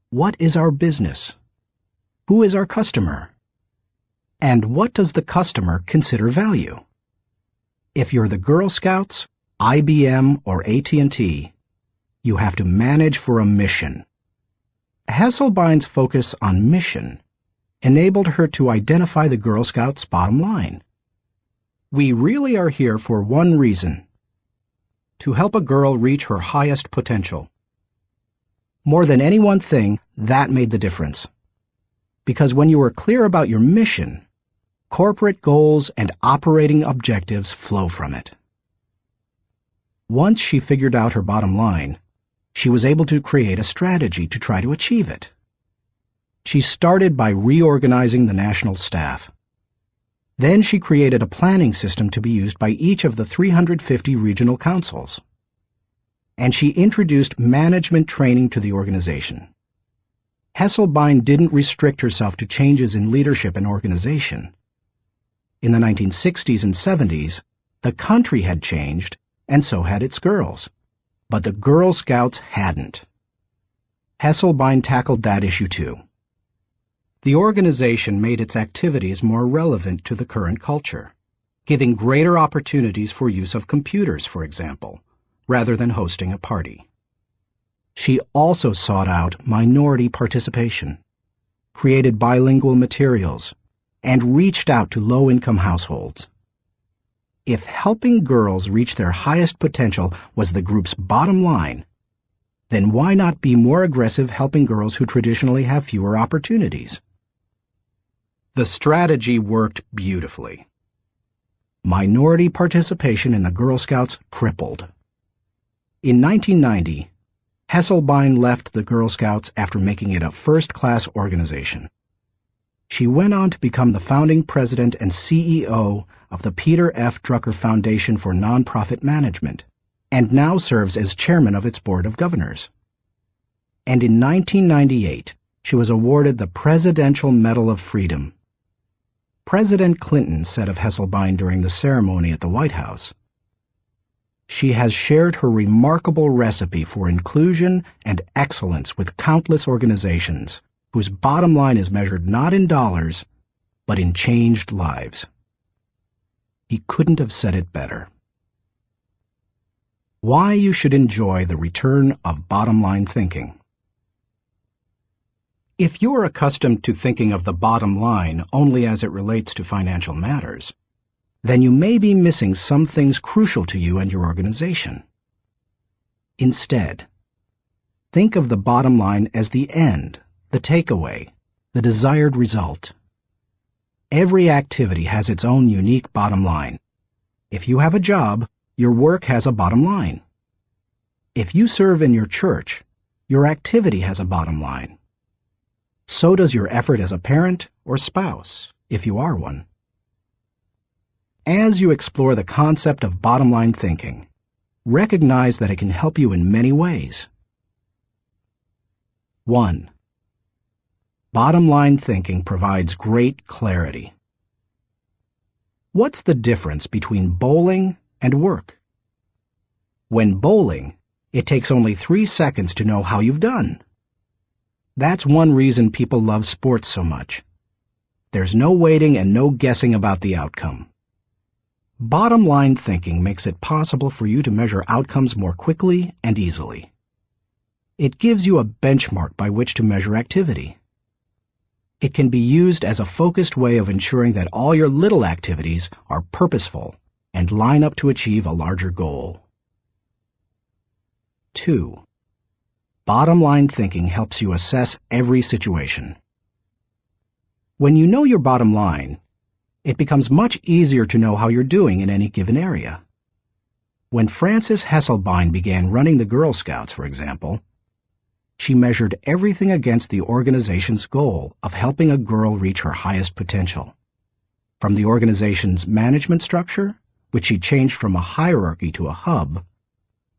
What is our business? Who is our customer? And what does the customer consider value? If you're the Girl Scouts, IBM, or AT&T, you have to manage for a mission. Hesselbein's focus on mission enabled her to identify the Girl Scouts' bottom line. We really are here for one reason: to help a girl reach her highest potential. More than any one thing, that made the difference. Because when you are clear about your mission, corporate goals and operating objectives flow from it. Once she figured out her bottom line, she was able to create a strategy to try to achieve it. She started by reorganizing the national staff. Then she created a planning system to be used by each of the 350 regional councils. And she introduced management training to the organization. Hesselbein didn't restrict herself to changes in leadership and organization. In the 1960s and 70s, the country had changed, and so had its girls. But the Girl Scouts hadn't. Hesselbein tackled that issue too. The organization made its activities more relevant to the current culture, giving greater opportunities for use of computers, for example, rather than hosting a party. She also sought out minority participation, created bilingual materials, and reached out to low-income households. If helping girls reach their highest potential was the group's bottom line, then why not be more aggressive helping girls who traditionally have fewer opportunities? The strategy worked beautifully. Minority participation in the Girl Scouts tripled. In 1990, Hesselbein left the Girl Scouts after making it a first-class organization. She went on to become the founding president and CEO of the Peter F. Drucker Foundation for Nonprofit Management, and now serves as chairman of its board of governors. And in 1998, she was awarded the Presidential Medal of Freedom. President Clinton said of Hesselbein during the ceremony at the White House, "She has shared her remarkable recipe for inclusion and excellence with countless organizations, whose bottom line is measured not in dollars, but in changed lives." He couldn't have said it better. Why you should enjoy the return of bottom-line thinking. If you're accustomed to thinking of the bottom line only as it relates to financial matters, then you may be missing some things crucial to you and your organization. Instead, think of the bottom line as the end, the takeaway, the desired result. Every activity has its own unique bottom line. If you have a job, your work has a bottom line. If you serve in your church, your activity has a bottom line. So does your effort as a parent or spouse, if you are one. As you explore the concept of bottom-line thinking, recognize that it can help you in many ways. 1. Bottom-line thinking provides great clarity. What's the difference between bowling and work? When bowling, it takes only 3 seconds to know how you've done. That's one reason people love sports so much. There's no waiting and no guessing about the outcome. Bottom-line thinking makes it possible for you to measure outcomes more quickly and easily. It gives you a benchmark by which to measure activity. It can be used as a focused way of ensuring that all your little activities are purposeful and line up to achieve a larger goal. 2. Bottom-line thinking helps you assess every situation. When you know your bottom line, It becomes much easier to know how you're doing in any given area. When Frances Hesselbein began running the Girl Scouts, for example, she measured everything against the organization's goal of helping a girl reach her highest potential. From the organization's management structure, which she changed from a hierarchy to a hub,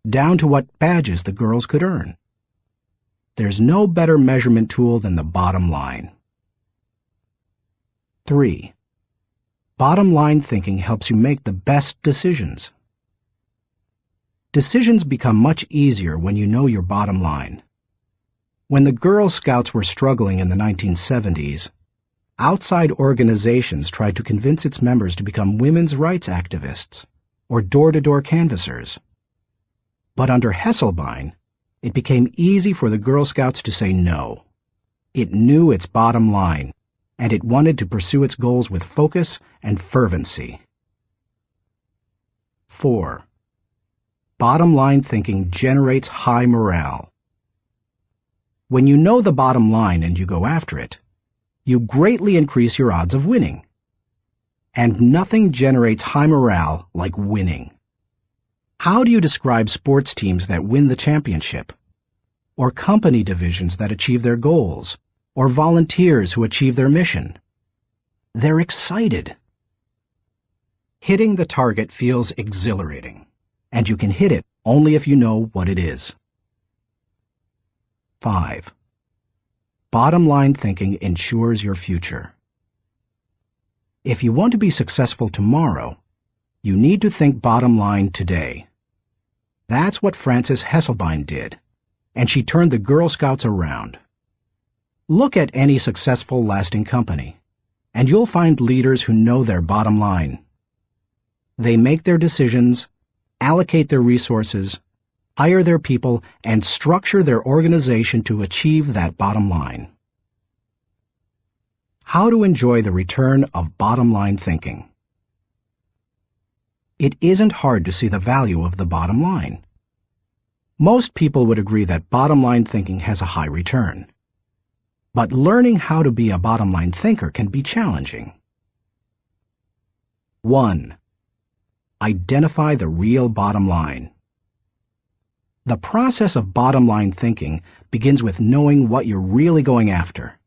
down to what badges the girls could earn. There's no better measurement tool than the bottom line. 3. Bottom line thinking helps you make the best decisions. Decisions become much easier when you know your bottom line. When the Girl Scouts were struggling in the 1970s, outside organizations tried to convince its members to become women's rights activists or door-to-door canvassers. But under Hesselbein, it became easy for the Girl Scouts to say no. It knew its bottom line, and it wanted to pursue its goals with focus and fervency. 4. Bottom line thinking generates high morale. When you know the bottom line and you go after it, you greatly increase your odds of winning. And nothing generates high morale like winning. How do you describe sports teams that win the championship? Or company divisions that achieve their goals? Or volunteers who achieve their mission? They're excited. Hitting the target feels exhilarating, and you can hit it only if you know what it is. 5. Bottom line thinking ensures your future. If you want to be successful tomorrow, you need to think bottom line today. That's what Frances Hesselbein did, and she turned the Girl Scouts around. Look at any successful, lasting company, and you'll find leaders who know their bottom line. They make their decisions, allocate their resources, hire their people, and structure their organization to achieve that bottom line. How to enjoy the return of bottom line thinking. It isn't hard to see the value of the bottom line. Most people would agree that bottom line thinking has a high return. But learning how to be a bottom line thinker can be challenging. 1. Identify the real bottom line. The process of bottom line thinking begins with knowing what you're really going after.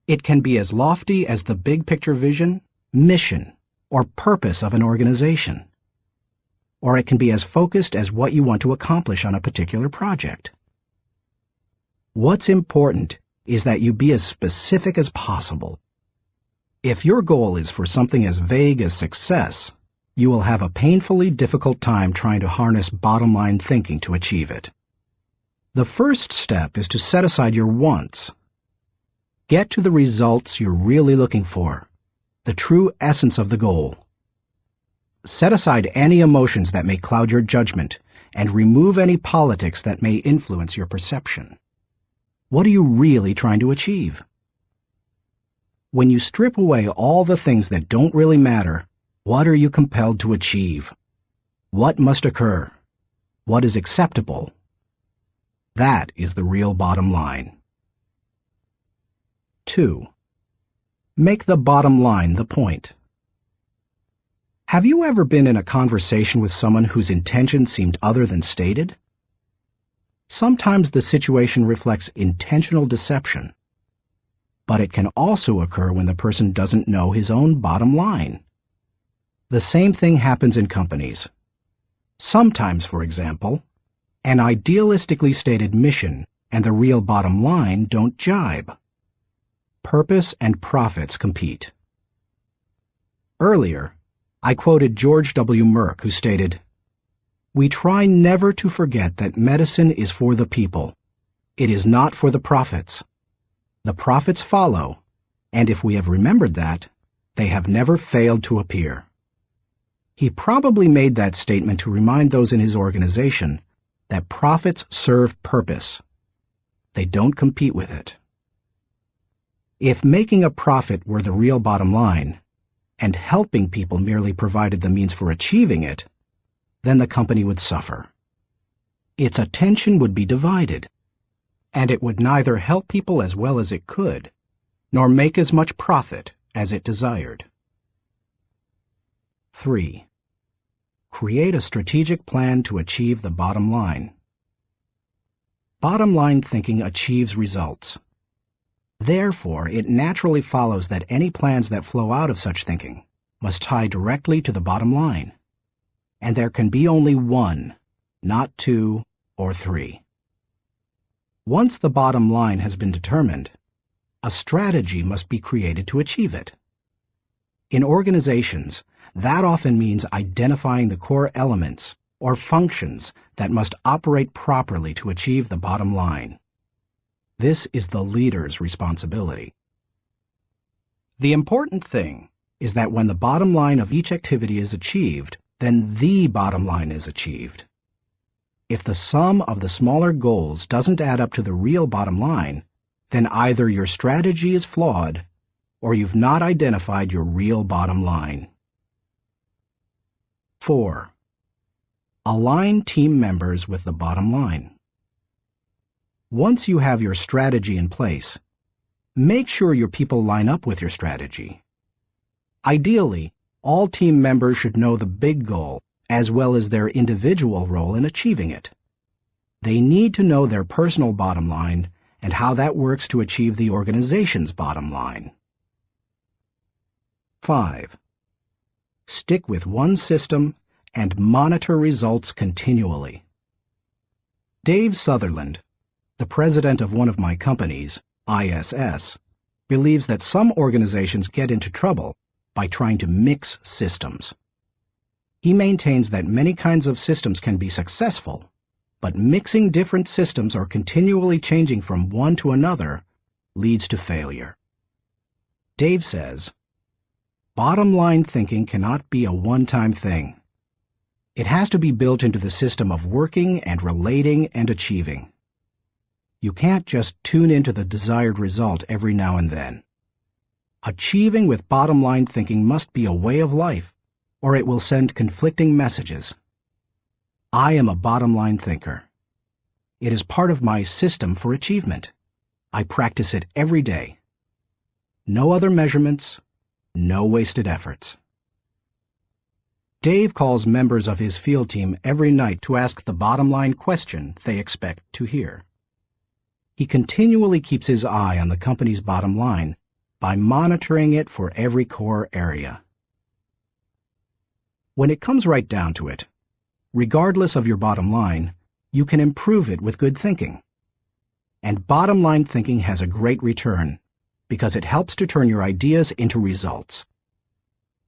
It can be as lofty as the big picture vision, mission, or purpose of an organization. Or it can be as focused as what you want to accomplish on a particular project. What's important is that you be as specific as possible. If your goal is for something as vague as success, you will have a painfully difficult time trying to harness bottom-line thinking to achieve it. The first step is to set aside your wants. Get to the results you're really looking for, the true essence of the goal. Set aside any emotions that may cloud your judgment, and remove any politics that may influence your perception. What are you really trying to achieve? When you strip away all the things that don't really matter, what are you compelled to achieve? What must occur? What is acceptable? That is the real bottom line. 2. Make the bottom line the point. Have you ever been in a conversation with someone whose intention seemed other than stated? Sometimes the situation reflects intentional deception, but it can also occur when the person doesn't know his own bottom line. The same thing happens in companies. Sometimes, for example, an idealistically stated mission and the real bottom line don't jibe. Purpose and profits compete. Earlier, I quoted George W. Merck, who stated, "We try never to forget that medicine is for the people. It is not for the profits. The profits follow, and if we have remembered that, they have never failed to appear." He probably made that statement to remind those in his organization that profits serve purpose. They don't compete with it. If making a profit were the real bottom line, and helping people merely provided the means for achieving it, then the company would suffer. Its attention would be divided, and it would neither help people as well as it could, nor make as much profit as it desired. 3. Create a strategic plan to achieve the bottom line. Bottom line thinking achieves results. Therefore, it naturally follows that any plans that flow out of such thinking must tie directly to the bottom line. And there can be only one, not two or three. Once the bottom line has been determined, a strategy must be created to achieve it. In organizations, that often means identifying the core elements or functions that must operate properly to achieve the bottom line. This is the leader's responsibility. The important thing is that when the bottom line of each activity is achieved, then the bottom line is achieved. If the sum of the smaller goals doesn't add up to the real bottom line, then either your strategy is flawed or you've not identified your real bottom line. 4. Align team members with the bottom line. Once you have your strategy in place, make sure your people line up with your strategy. Ideally, all team members should know the big goal as well as their individual role in achieving it. They need to know their personal bottom line and how that works to achieve the organization's bottom line. 5. Stick with one system and monitor results continually. Dave Sutherland, the president of one of my companies, ISS, believes that some organizations get into trouble by trying to mix systems. He maintains that many kinds of systems can be successful, but mixing different systems or continually changing from one to another leads to failure. Dave says, bottom line thinking cannot be a one-time thing. It has to be built into the system of working and relating and achieving. You can't just tune into the desired result every now and then. Achieving with bottom line thinking must be a way of life, or it will send conflicting messages. I am a bottom line thinker. It is part of my system for achievement. I practice it every day. No other measurements, no wasted efforts. Dave calls members of his field team every night to ask the bottom line question they expect to hear. He continually keeps his eye on the company's bottom line by monitoring it for every core area. When it comes right down to it, regardless of your bottom line, you can improve it with good thinking. And bottom line thinking has a great return because it helps to turn your ideas into results.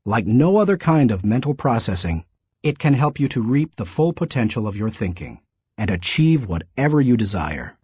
Like no other kind of mental processing, it can help you to reap the full potential of your thinking and achieve whatever you desire.